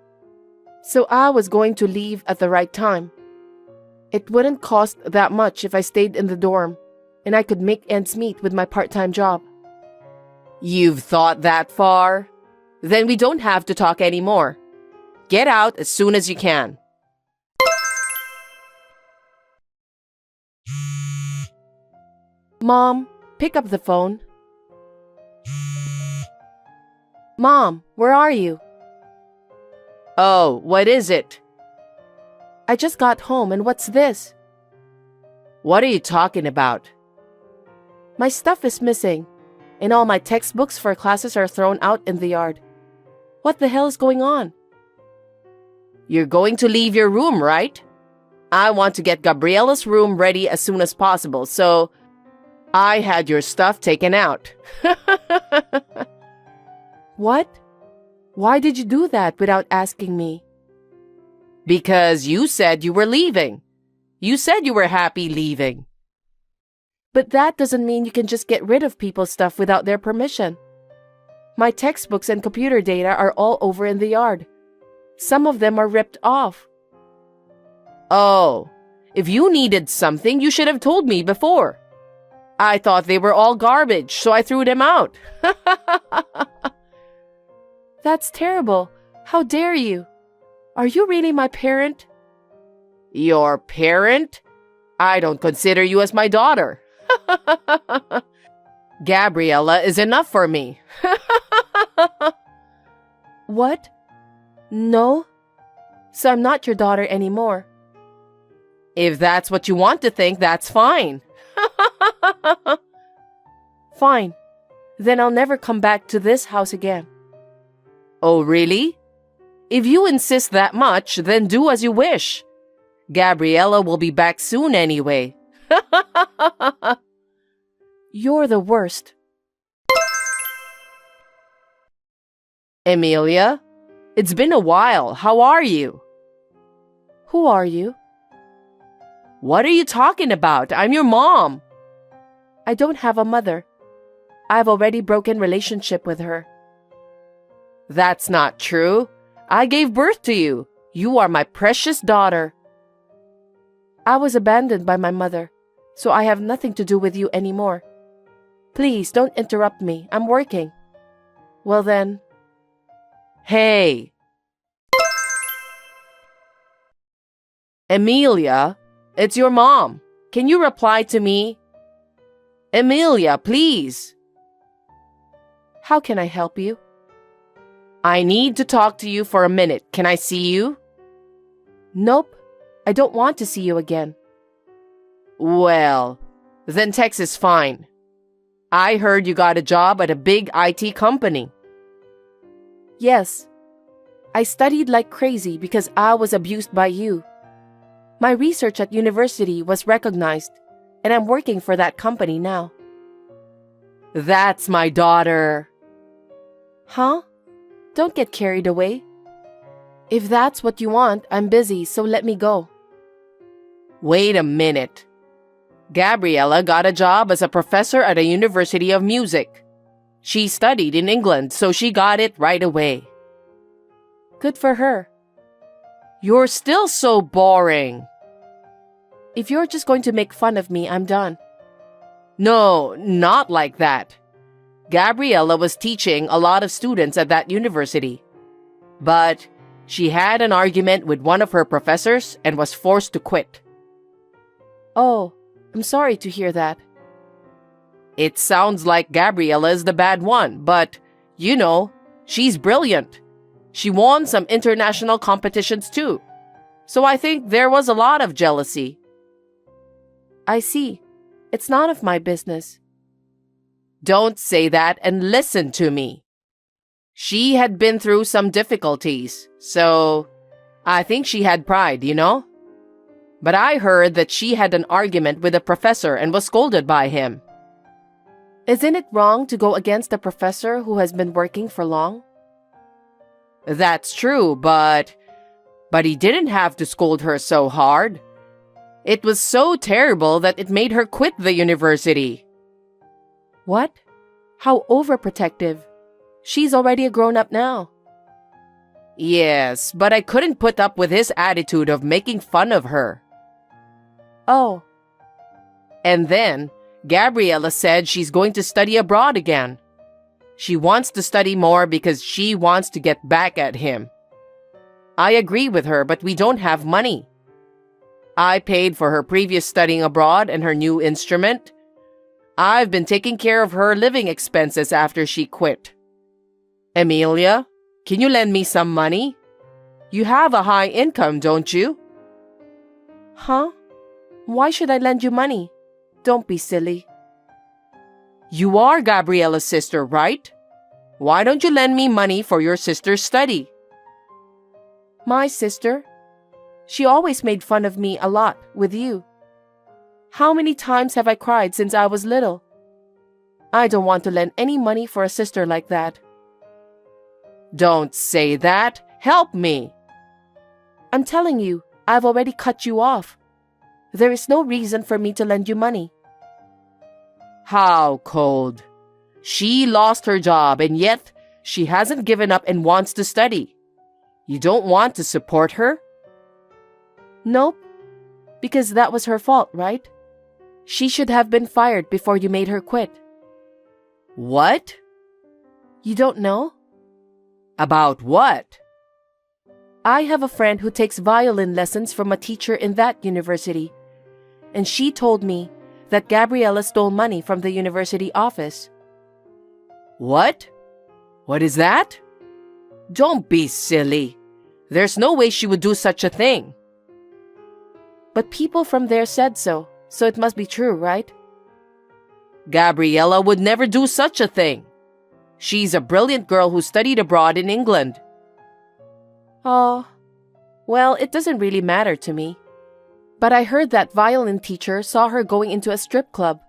So I was going to leave at the right time. It wouldn't cost that much if I stayed in the dorm, and I could make ends meet with my part-time job. You've thought that far? Then we don't have to talk anymore. Get out as soon as you can. Mom, pick up the phone. Mom, where are you? Oh, what is it? I just got home, and what's this? What are you talking about? My stuff is missing, and all my textbooks for classes are thrown out in the yard. What the hell is going on? You're going to leave your room, right? I want to get Gabriella's room ready as soon as possible, so I had your stuff taken out. What? Why did you do that without asking me? Because you said you were leaving. You said you were happy leaving. But that doesn't mean you can just get rid of people's stuff without their permission. My textbooks and computer data are all over in the yard. Some of them are ripped off. Oh, if you needed something, you should have told me before. I thought they were all garbage, so I threw them out. That's terrible. How dare you? Are you really my parent? Your parent? I don't consider you as my daughter. Gabriella is enough for me. What? No? So I'm not your daughter anymore. If that's what you want to think, that's fine. Fine. Then I'll never come back to this house again. Oh, really? If you insist that much, then do as you wish. Gabriella will be back soon anyway. You're the worst. Emilia, it's been a while. How are you? Who are you? What are you talking about? I'm your mom. I don't have a mother. I've already broken relationship with her. That's not true. I gave birth to you. You are my precious daughter. I was abandoned by my mother, so I have nothing to do with you anymore. Please don't interrupt me. I'm working. Well then. Hey. Emilia, it's your mom. Can you reply to me? Emilia, please. How can I help you? I need to talk to you for a minute. Can I see you? Nope. I don't want to see you again. Well, then text is fine. I heard you got a job at a big IT company. Yes. I studied like crazy because I was abused by you. My research at university was recognized, and I'm working for that company now. That's my daughter. Huh? Don't get carried away. If that's what you want, I'm busy, so let me go. Wait a minute. Gabriella got a job as a professor at a university of music. She studied in England, so she got it right away. Good for her. You're still so boring. If you're just going to make fun of me, I'm done. No, not like that. Gabriella was teaching a lot of students at that university. But she had an argument with one of her professors and was forced to quit. Oh, I'm sorry to hear that. It sounds like Gabriella is the bad one, but, you know, she's brilliant. She won some international competitions too. So I think there was a lot of jealousy. I see. It's none of my business. Don't say that and listen to me. She had been through some difficulties, so I think she had pride, you know? But I heard that she had an argument with a professor and was scolded by him. Isn't it wrong to go against a professor who has been working for long? That's true, but he didn't have to scold her so hard. It was so terrible that it made her quit the university. What? How overprotective. She's already a grown-up now. Yes, but I couldn't put up with his attitude of making fun of her. Oh. And then, Gabriella said she's going to study abroad again. She wants to study more because she wants to get back at him. I agree with her, but we don't have money. I paid for her previous studying abroad and her new instrument. I've been taking care of her living expenses after she quit. Emilia, can you lend me some money? You have a high income, don't you? Huh? Why should I lend you money? Don't be silly. You are Gabriella's sister, right? Why don't you lend me money for your sister's study? My sister? She always made fun of me a lot with you. How many times have I cried since I was little? I don't want to lend any money for a sister like that. Don't say that. Help me. I'm telling you, I've already cut you off. There is no reason for me to lend you money. How cold. She lost her job and yet she hasn't given up and wants to study. You don't want to support her? Nope, because that was her fault, right? She should have been fired before you made her quit. What? You don't know? About what? I have a friend who takes violin lessons from a teacher in that university, and she told me that Gabriella stole money from the university office. What? What is that? Don't be silly. There's no way she would do such a thing. But people from there said so it must be true, right? Gabriella would never do such a thing. She's a brilliant girl who studied abroad in England. Oh, well, it doesn't really matter to me. But I heard that violin teacher saw her going into a strip club.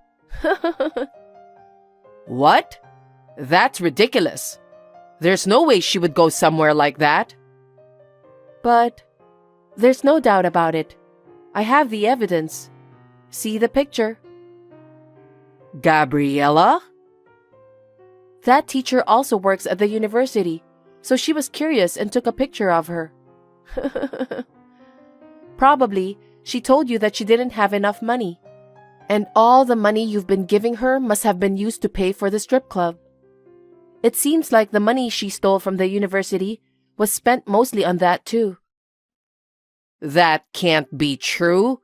What? That's ridiculous. There's no way she would go somewhere like that. But there's no doubt about it. I have the evidence. See the picture. Gabriella? That teacher also works at the university, so she was curious and took a picture of her. Probably, she told you that she didn't have enough money, and all the money you've been giving her must have been used to pay for the strip club. It seems like the money she stole from the university was spent mostly on that too. That can't be true.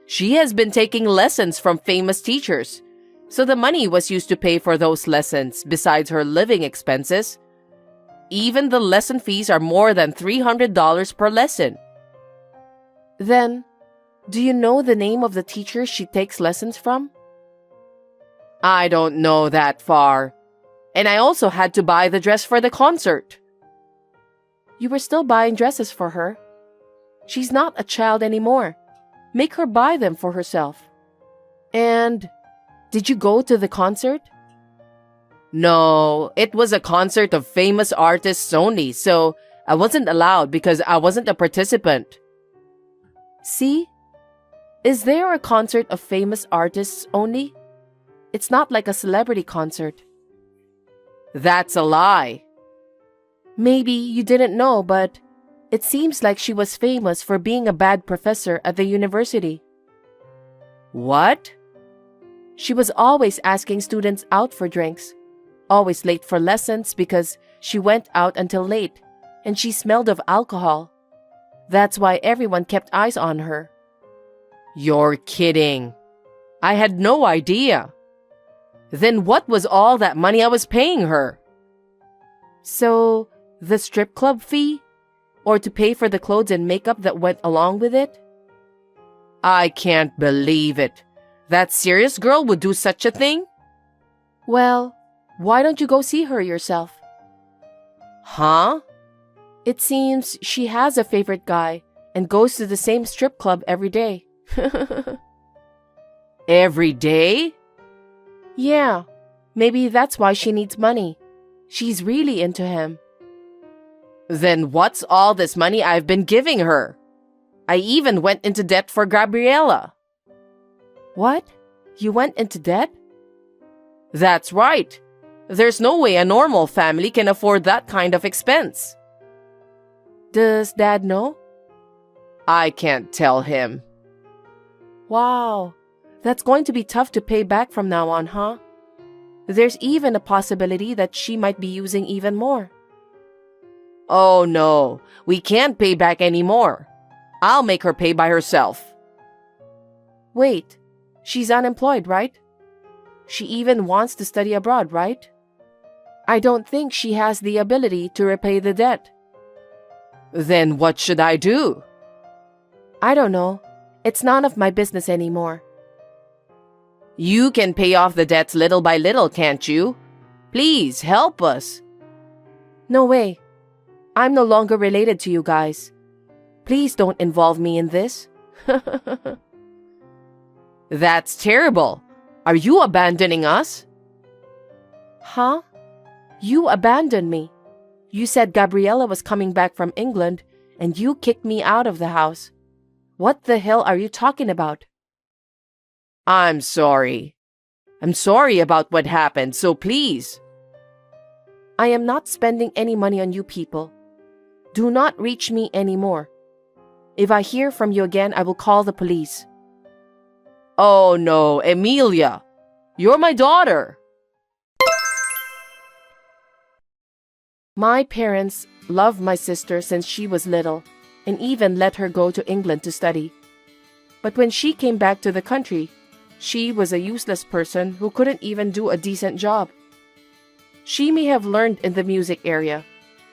She has been taking lessons from famous teachers, so the money was used to pay for those lessons besides her living expenses. Even the lesson fees are more than $300 per lesson. Then, do you know the name of the teacher she takes lessons from? I don't know that far. And I also had to buy the dress for the concert. You were still buying dresses for her. She's not a child anymore. Make her buy them for herself. And did you go to the concert? No, it was a concert of famous artists only, so I wasn't allowed because I wasn't a participant. See? Is there a concert of famous artists only? It's not like a celebrity concert. That's a lie. Maybe you didn't know, but it seems like she was famous for being a bad professor at the university. What? She was always asking students out for drinks, always late for lessons because she went out until late, and she smelled of alcohol. That's why everyone kept eyes on her. You're kidding. I had no idea. Then what was all that money I was paying her? So, the strip club fee? Or to pay for the clothes and makeup that went along with it? I can't believe it. That serious girl would do such a thing? Well, why don't you go see her yourself? Huh? It seems she has a favorite guy and goes to the same strip club every day. Every day? Yeah, maybe that's why she needs money. She's really into him. Then what's all this money I've been giving her? I even went into debt for Gabriella. What? You went into debt? That's right. There's no way a normal family can afford that kind of expense. Does Dad know? I can't tell him. Wow, that's going to be tough to pay back from now on, huh? There's even a possibility that she might be using even more. Oh no, we can't pay back anymore. I'll make her pay by herself. Wait, she's unemployed, right? She even wants to study abroad, right? I don't think she has the ability to repay the debt. Then what should I do? I don't know. It's none of my business anymore. You can pay off the debts little by little, can't you? Please help us. No way. I'm no longer related to you guys. Please don't involve me in this. That's terrible. Are you abandoning us? Huh? You abandoned me. You said Gabriella was coming back from England and you kicked me out of the house. What the hell are you talking about? I'm sorry. I'm sorry about what happened, so please. I am not spending any money on you people. Do not reach me anymore. If I hear from you again, I will call the police. Oh no, Emilia. You're my daughter. My parents loved my sister since she was little and even let her go to England to study. But when she came back to the country, she was a useless person who couldn't even do a decent job. She may have learned in the music area,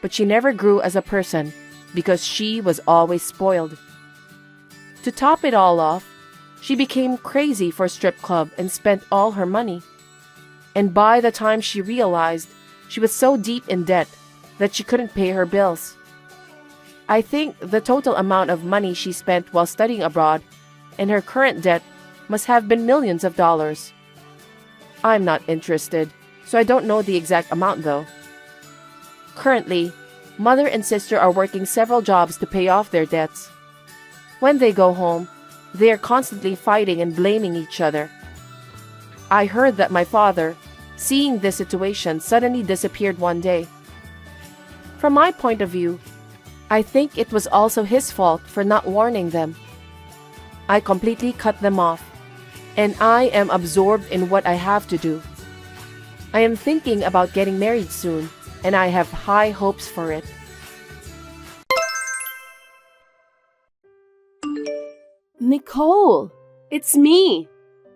but she never grew as a person because she was always spoiled. To top it all off, she became crazy for a strip club and spent all her money. And by the time she realized, she was so deep in debt that she couldn't pay her bills. I think the total amount of money she spent while studying abroad and her current debt must have been millions of dollars. I'm not interested, so I don't know the exact amount though. Currently, mother and sister are working several jobs to pay off their debts. When they go home, they are constantly fighting and blaming each other. I heard that my father, seeing this situation, suddenly disappeared one day. From my point of view, I think it was also his fault for not warning them. I completely cut them off, and I am absorbed in what I have to do. I am thinking about getting married soon, and I have high hopes for it. Nicole, it's me.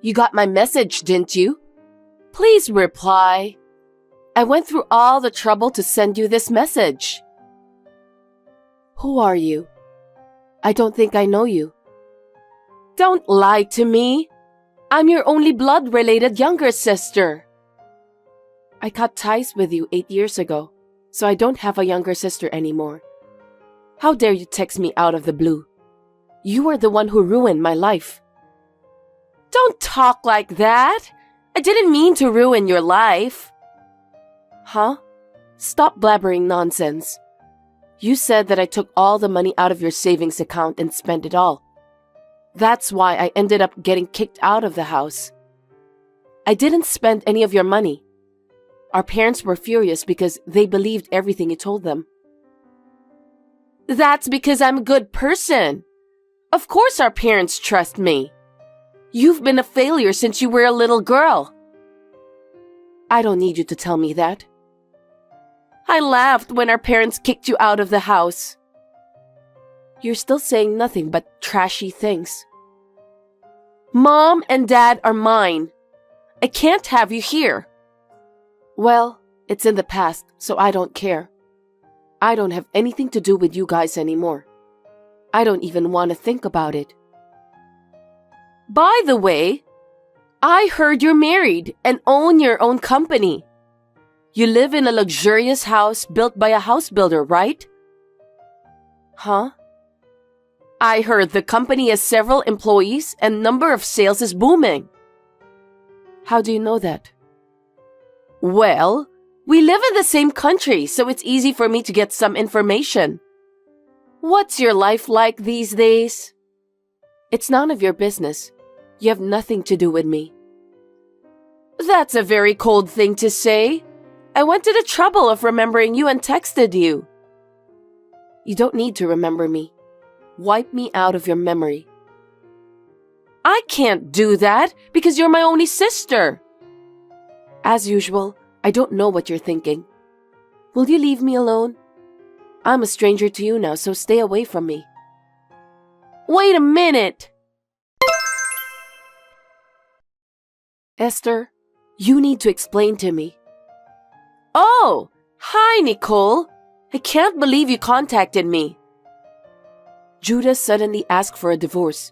You got my message, didn't you? Please reply. I went through all the trouble to send you this message. Who are you? I don't think I know you. Don't lie to me. I'm your only blood-related younger sister. I cut ties with you 8 years ago, so I don't have a younger sister anymore. How dare you text me out of the blue? You are the one who ruined my life. Don't talk like that. I didn't mean to ruin your life. Huh? Stop blabbering nonsense. You said that I took all the money out of your savings account and spent it all. That's why I ended up getting kicked out of the house. I didn't spend any of your money. Our parents were furious because they believed everything you told them. That's because I'm a good person. Of course our parents trust me. You've been a failure since you were a little girl. I don't need you to tell me that. I laughed when our parents kicked you out of the house. You're still saying nothing but trashy things. Mom and Dad are mine. I can't have you here. Well, it's in the past, so I don't care. I don't have anything to do with you guys anymore. I don't even want to think about it. By the way, I heard you're married and own your own company. You live in a luxurious house built by a house builder, right? Huh? I heard the company has several employees and number of sales is booming. How do you know that? Well, we live in the same country, so it's easy for me to get some information. What's your life like these days? It's none of your business. You have nothing to do with me. That's a very cold thing to say. I went to the trouble of remembering you and texted you. You don't need to remember me. Wipe me out of your memory. I can't do that because you're my only sister. As usual, I don't know what you're thinking. Will you leave me alone? I'm a stranger to you now, so stay away from me. Wait a minute! Esther, you need to explain to me. Oh, hi, Nicole. I can't believe you contacted me. Judas suddenly asked for a divorce.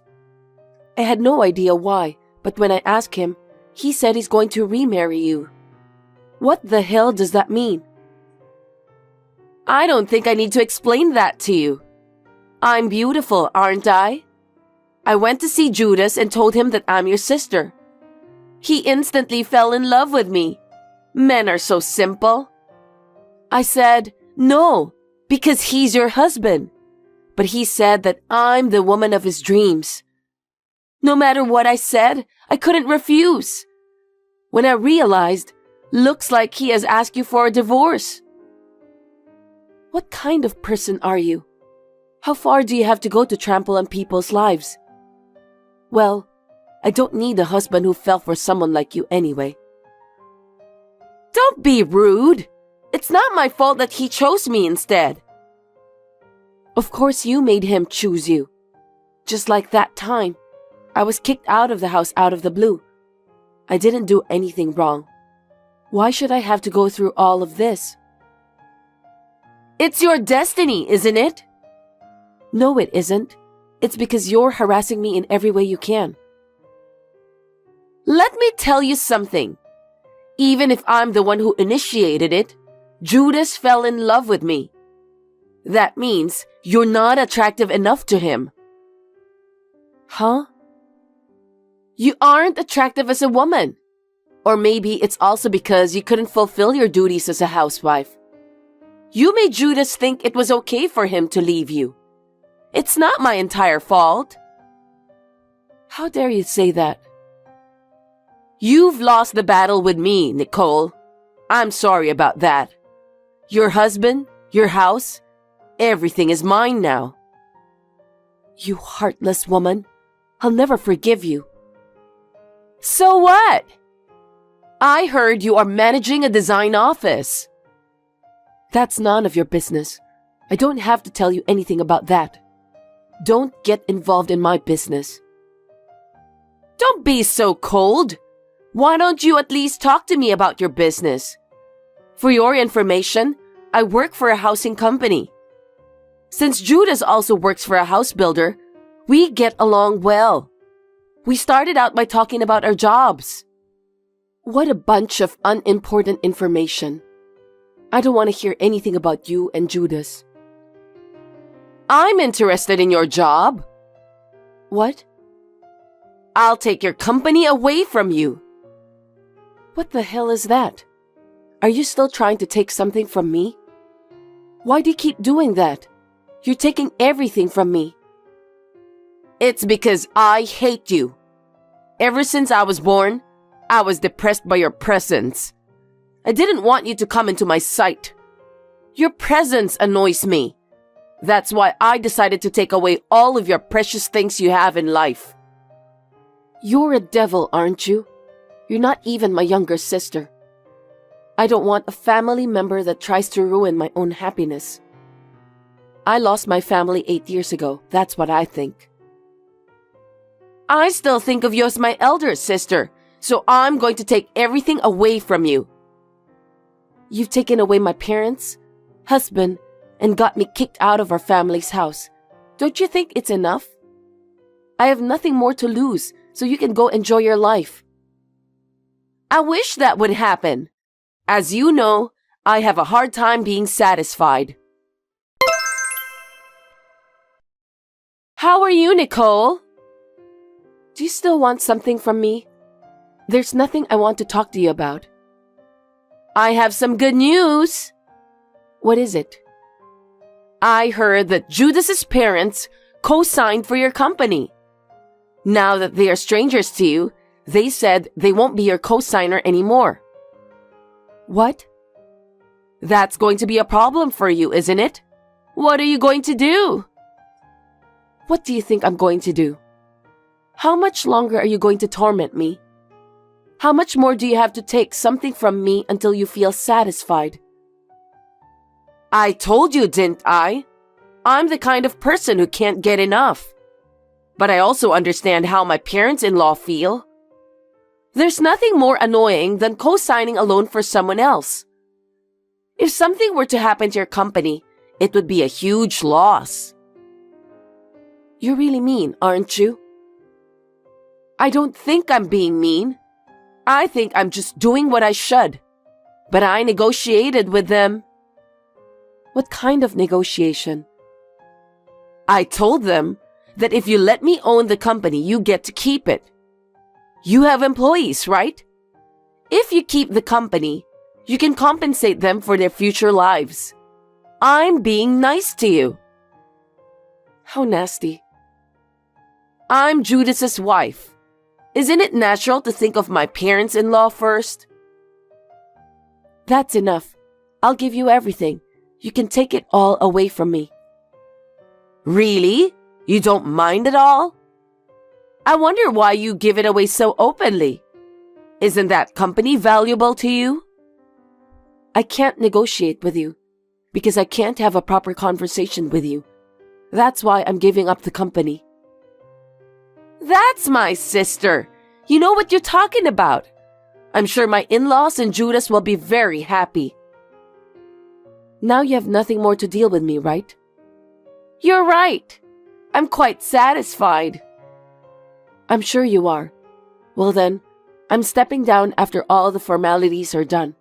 I had no idea why, but when I asked him, he said he's going to remarry you. What the hell does that mean? I don't think I need to explain that to you. I'm beautiful, aren't I? I went to see Judas and told him that I'm your sister. He instantly fell in love with me. Men are so simple. I said, no, because he's your husband. But he said that I'm the woman of his dreams. No matter what I said, I couldn't refuse. When I realized, looks like he has asked you for a divorce. What kind of person are you? How far do you have to go to trample on people's lives? Well, I don't need a husband who fell for someone like you anyway. Don't be rude. It's not my fault that he chose me instead. Of course you made him choose you. Just like that time, I was kicked out of the house out of the blue. I didn't do anything wrong. Why should I have to go through all of this? It's your destiny, isn't it? No, it isn't. It's because you're harassing me in every way you can. Let me tell you something. Even if I'm the one who initiated it, Judas fell in love with me. That means you're not attractive enough to him. Huh? You aren't attractive as a woman. Or maybe it's also because you couldn't fulfill your duties as a housewife. You made Judas think it was okay for him to leave you. It's not my entire fault. How dare you say that? You've lost the battle with me, Nicole. I'm sorry about that. Your husband, your house, everything is mine now. You heartless woman. I'll never forgive you. So what? I heard you are managing a design office. That's none of your business. I don't have to tell you anything about that. Don't get involved in my business. Don't be so cold. Why don't you at least talk to me about your business? For your information, I work for a housing company. Since Judas also works for a house builder, we get along well. We started out by talking about our jobs. What a bunch of unimportant information. I don't want to hear anything about you and Judas. I'm interested in your job. What? I'll take your company away from you. What the hell is that? Are you still trying to take something from me? Why do you keep doing that? You're taking everything from me. It's because I hate you. Ever since I was born, I was depressed by your presence. I didn't want you to come into my sight. Your presence annoys me. That's why I decided to take away all of your precious things you have in life. You're a devil, aren't you? You're not even my younger sister. I don't want a family member that tries to ruin my own happiness. I lost my family 8 years ago. That's what I think. I still think of you as my elder sister, so I'm going to take everything away from you. You've taken away my parents, husband, and got me kicked out of our family's house. Don't you think it's enough? I have nothing more to lose, so you can go enjoy your life. I wish that would happen. As you know, I have a hard time being satisfied. How are you, Nicole? Do you still want something from me? There's nothing I want to talk to you about. I have some good news. What is it? I heard that Judas's parents co-signed for your company. Now that they are strangers to you, they said they won't be your co-signer anymore. What? That's going to be a problem for you, isn't it? What are you going to do? What do you think I'm going to do? How much longer are you going to torment me? How much more do you have to take something from me until you feel satisfied? I told you, didn't I? I'm the kind of person who can't get enough. But I also understand how my parents-in-law feel. There's nothing more annoying than co-signing a loan for someone else. If something were to happen to your company, it would be a huge loss. You're really mean, aren't you? I don't think I'm being mean. I think I'm just doing what I should. But I negotiated with them. What kind of negotiation? I told them that if you let me own the company, you get to keep it. You have employees, right? If you keep the company, you can compensate them for their future lives. I'm being nice to you. How nasty. I'm Judas's wife. Isn't it natural to think of my parents-in-law first? That's enough. I'll give you everything. You can take it all away from me. Really? You don't mind at all? I wonder why you give it away so openly. Isn't that company valuable to you? I can't negotiate with you because I can't have a proper conversation with you. That's why I'm giving up the company. That's my sister. You know what you're talking about. I'm sure my in-laws and Judas will be very happy. Now you have nothing more to deal with me, right? You're right. I'm quite satisfied. I'm sure you are. Well then, I'm stepping down after all the formalities are done.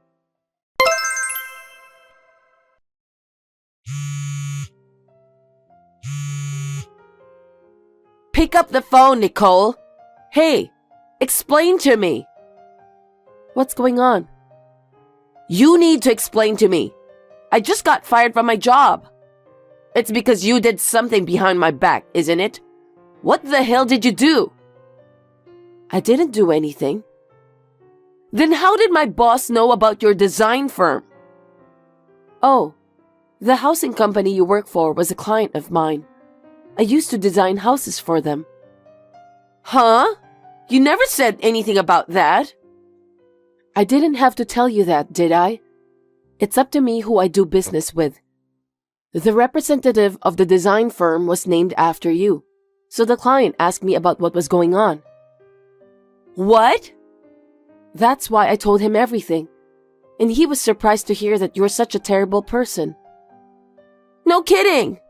Pick up the phone, Nicole. Hey, explain to me. What's going on? You need to explain to me. I just got fired from my job. It's because you did something behind my back, isn't it? What the hell did you do? I didn't do anything. Then how did my boss know about your design firm? Oh, the housing company you work for was a client of mine. I used to design houses for them. Huh? You never said anything about that. I didn't have to tell you that, did I? It's up to me who I do business with. The representative of the design firm was named after you, so the client asked me about what was going on. What? That's why I told him everything, and he was surprised to hear that you're such a terrible person. No kidding!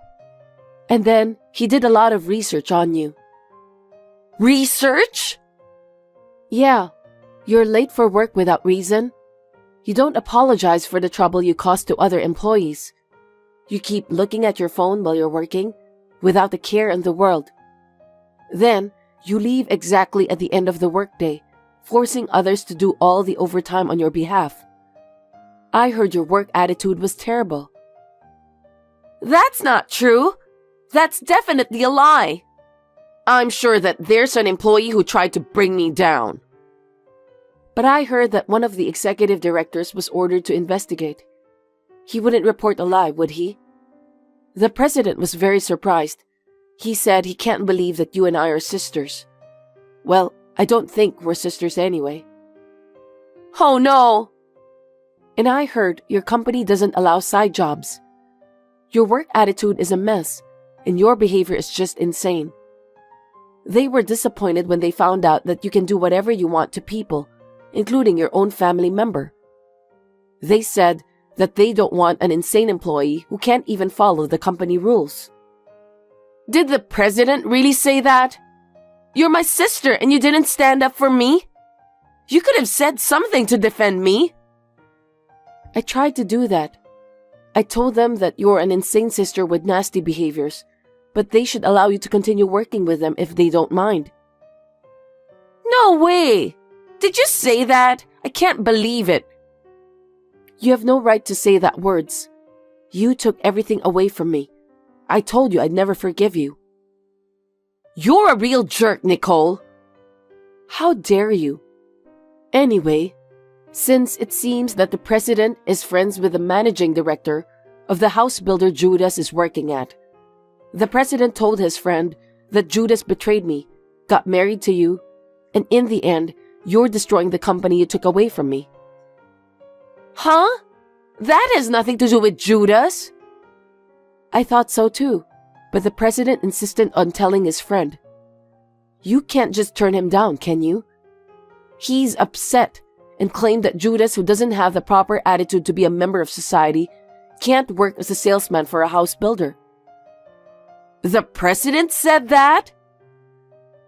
And then he did a lot of research on you. Research? Yeah, you're late for work without reason. You don't apologize for the trouble you caused to other employees. You keep looking at your phone while you're working, without a care in the world. Then, you leave exactly at the end of the workday, forcing others to do all the overtime on your behalf. I heard your work attitude was terrible. That's not true. That's definitely a lie. I'm sure that there's an employee who tried to bring me down. But I heard that one of the executive directors was ordered to investigate. He wouldn't report a lie, would he? The president was very surprised. He said he can't believe that you and I are sisters. Well, I don't think we're sisters anyway. Oh no! And I heard your company doesn't allow side jobs. Your work attitude is a mess, and your behavior is just insane. They were disappointed when they found out that you can do whatever you want to people, including your own family member. They said that they don't want an insane employee who can't even follow the company rules. Did the president really say that? You're my sister and you didn't stand up for me? You could have said something to defend me. I tried to do that. I told them that you're an insane sister with nasty behaviors, but they should allow you to continue working with them if they don't mind. No way! Did you say that? I can't believe it. You have no right to say that words. You took everything away from me. I told you I'd never forgive you. You're a real jerk, Nicole. How dare you? Anyway, since it seems that the president is friends with the managing director of the house builder Judas is working at, the president told his friend that Judas betrayed me, got married to you, and in the end, you're destroying the company you took away from me. Huh? That has nothing to do with Judas. I thought so too, but the president insisted on telling his friend. You can't just turn him down, can you? He's upset and claimed that Judas, who doesn't have the proper attitude to be a member of society, can't work as a salesman for a house builder. The president said that?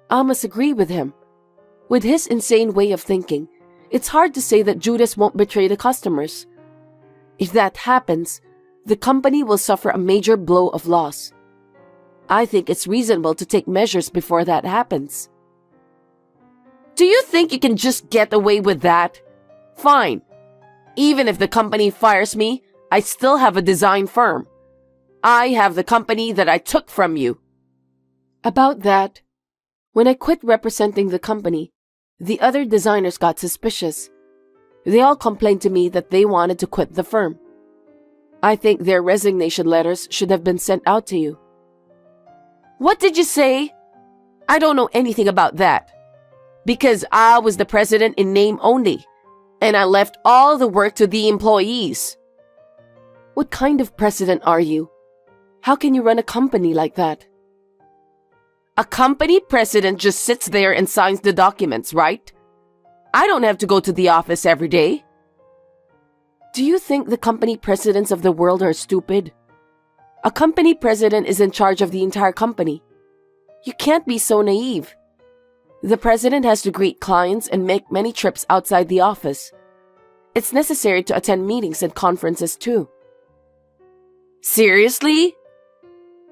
I must agree with him. With his insane way of thinking, it's hard to say that Judas won't betray the customers. If that happens, the company will suffer a major blow of loss. I think it's reasonable to take measures before that happens. Do you think you can just get away with that? Fine. Even if the company fires me, I still have a design firm. I have the company that I took from you. About that, when I quit representing the company, the other designers got suspicious. They all complained to me that they wanted to quit the firm. I think their resignation letters should have been sent out to you. What did you say? I don't know anything about that. Because I was the president in name only, and I left all the work to the employees. What kind of president are you? How can you run a company like that? A company president just sits there and signs the documents, right? I don't have to go to the office every day. Do you think the company presidents of the world are stupid? A company president is in charge of the entire company. You can't be so naive. The president has to greet clients and make many trips outside the office. It's necessary to attend meetings and conferences too. Seriously?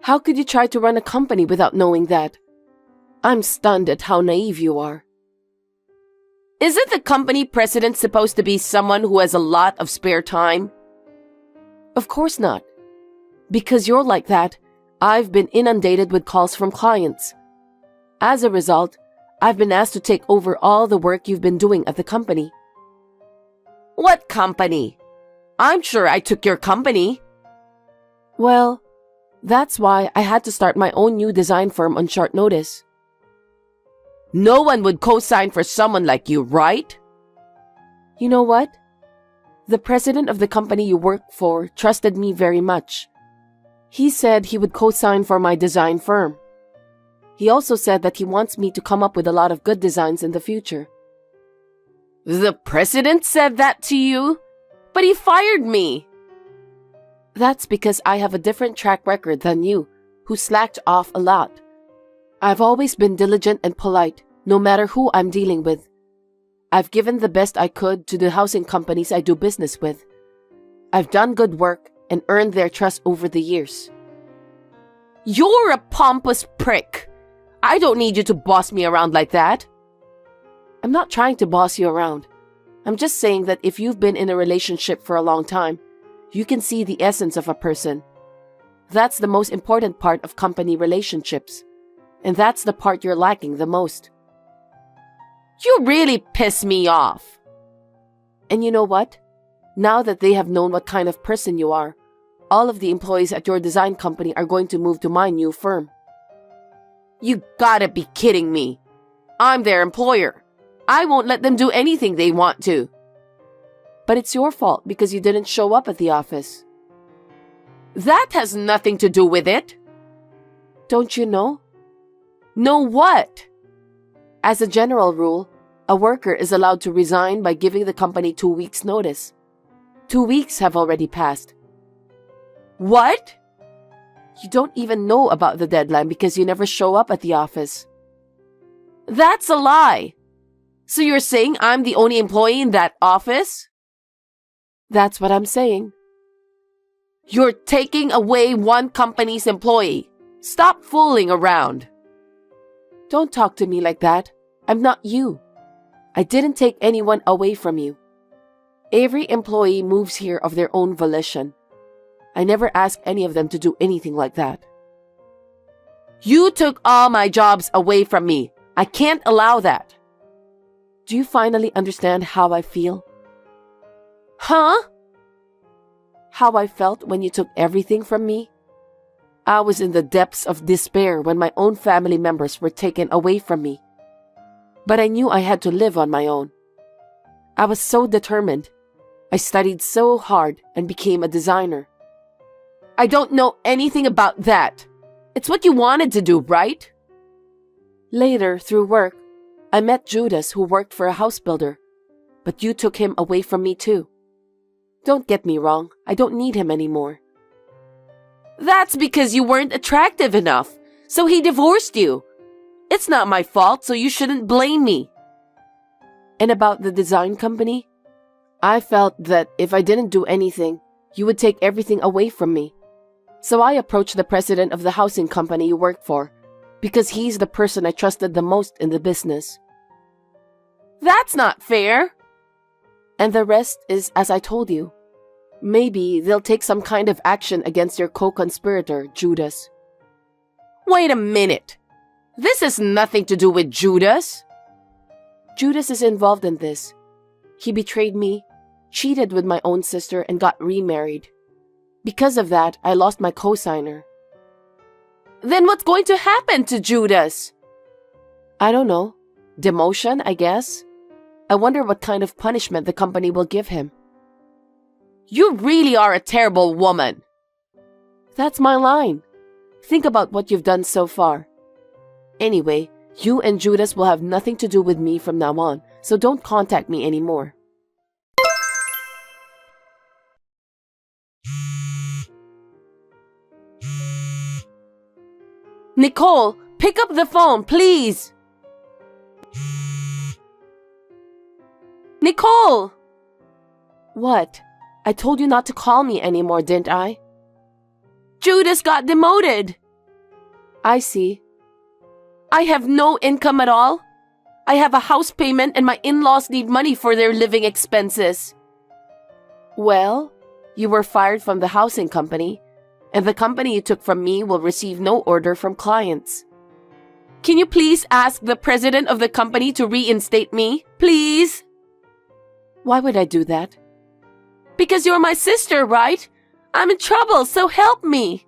How could you try to run a company without knowing that? I'm stunned at how naive you are. Isn't the company president supposed to be someone who has a lot of spare time? Of course not. Because you're like that, I've been inundated with calls from clients. As a result, I've been asked to take over all the work you've been doing at the company. What company? I'm sure I took your company. Well, that's why I had to start my own new design firm on short notice. No one would co-sign for someone like you, right? You know what? The president of the company you work for trusted me very much. He said he would co-sign for my design firm. He also said that he wants me to come up with a lot of good designs in the future. The president said that to you? But he fired me. That's because I have a different track record than you, who slacked off a lot. I've always been diligent and polite, no matter who I'm dealing with. I've given the best I could to the housing companies I do business with. I've done good work and earned their trust over the years. You're a pompous prick. I don't need you to boss me around like that. I'm not trying to boss you around. I'm just saying that if you've been in a relationship for a long time, you can see the essence of a person. That's the most important part of company relationships. And that's the part you're lacking the most. You really piss me off. And you know what? Now that they have known what kind of person you are, all of the employees at your design company are going to move to my new firm. You gotta be kidding me. I'm their employer. I won't let them do anything they want to. But it's your fault because you didn't show up at the office. That has nothing to do with it. Don't you know? Know what? As a general rule, a worker is allowed to resign by giving the company 2 weeks' notice. 2 weeks have already passed. What? You don't even know about the deadline because you never show up at the office. That's a lie. So you're saying I'm the only employee in that office? That's what I'm saying. You're taking away one company's employee. Stop fooling around. Don't talk to me like that. I'm not you. I didn't take anyone away from you. Every employee moves here of their own volition. I never asked any of them to do anything like that. You took all my jobs away from me. I can't allow that. Do you finally understand how I feel? Huh? How I felt when you took everything from me? I was in the depths of despair when my own family members were taken away from me. But I knew I had to live on my own. I was so determined. I studied so hard and became a designer. I don't know anything about that. It's what you wanted to do, right? Later, through work, I met Judas, who worked for a house builder. But you took him away from me too. Don't get me wrong, I don't need him anymore. That's because you weren't attractive enough, so he divorced you. It's not my fault, so you shouldn't blame me. And about the design company? I felt that if I didn't do anything, you would take everything away from me. So I approached the president of the housing company you worked for, because he's the person I trusted the most in the business. That's not fair. And the rest is as I told you. Maybe they'll take some kind of action against your co-conspirator, Judas. Wait a minute. This has nothing to do with Judas. Judas is involved in this. He betrayed me, cheated with my own sister, and got remarried. Because of that, I lost my co-signer. Then what's going to happen to Judas? I don't know. Demotion, I guess. I wonder what kind of punishment the company will give him. You really are a terrible woman. That's my line. Think about what you've done so far. Anyway, you and Judas will have nothing to do with me from now on, so don't contact me anymore. Nicole, pick up the phone, please! Nicole! What? I told you not to call me anymore, didn't I? Judas got demoted! I see. I have no income at all. I have a house payment and my in-laws need money for their living expenses. Well, you were fired from the housing company, and the company you took from me will receive no order from clients. Can you please ask the president of the company to reinstate me, please? Why would I do that? Because you're my sister, right? I'm in trouble, so help me.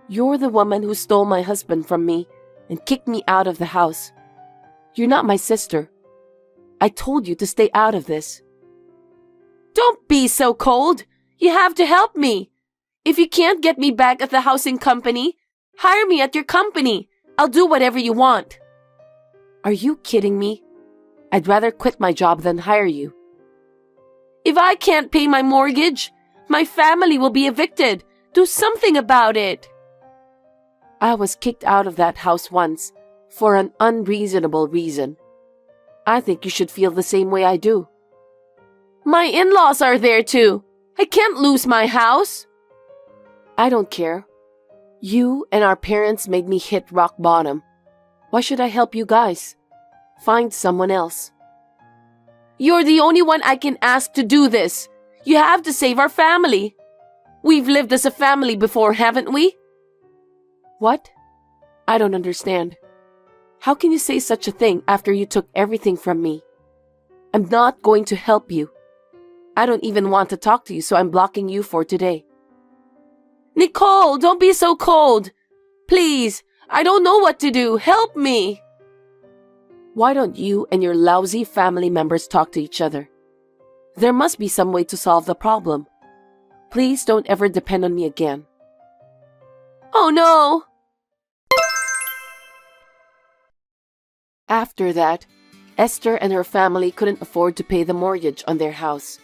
You're the woman who stole my husband from me and kicked me out of the house. You're not my sister. I told you to stay out of this. Don't be so cold. You have to help me. If you can't get me back at the housing company, hire me at your company. I'll do whatever you want. Are you kidding me? I'd rather quit my job than hire you. If I can't pay my mortgage, my family will be evicted. Do something about it. I was kicked out of that house once for an unreasonable reason. I think you should feel the same way I do. My in-laws are there too. I can't lose my house. I don't care. You and our parents made me hit rock bottom. Why should I help you guys? Find someone else. You're the only one I can ask to do this. You have to save our family. We've lived as a family before, haven't we? What? I don't understand. How can you say such a thing after you took everything from me? I'm not going to help you. I don't even want to talk to you, so I'm blocking you for today. Nicole, don't be so cold. Please, I don't know what to do. Help me. Why don't you and your lousy family members talk to each other? There must be some way to solve the problem. Please don't ever depend on me again. Oh no! After that, Esther and her family couldn't afford to pay the mortgage on their house.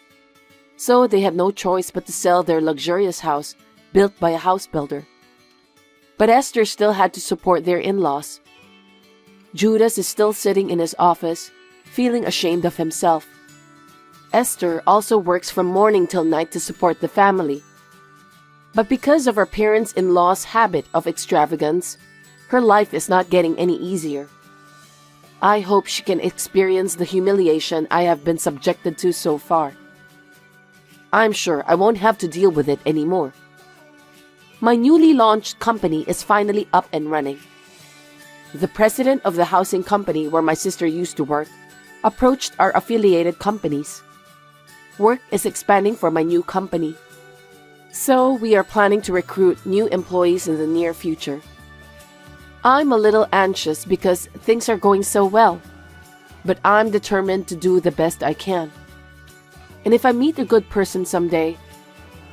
So they had no choice but to sell their luxurious house built by a house builder. But Esther still had to support their in-laws. Judas is still sitting in his office, feeling ashamed of himself. Esther also works from morning till night to support the family. But because of her parents-in-law's habit of extravagance, her life is not getting any easier. I hope she can experience the humiliation I have been subjected to so far. I'm sure I won't have to deal with it anymore. My newly launched company is finally up and running. The president of the housing company where my sister used to work approached our affiliated companies. Work is expanding for my new company. So we are planning to recruit new employees in the near future. I'm a little anxious because things are going so well, but I'm determined to do the best I can. And if I meet a good person someday,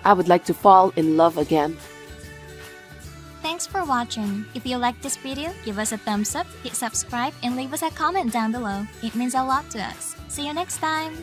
I would like to fall in love again. Thanks for watching. If you liked this video, give us a thumbs up, hit subscribe, and leave us a comment down below. It means a lot to us. See you next time!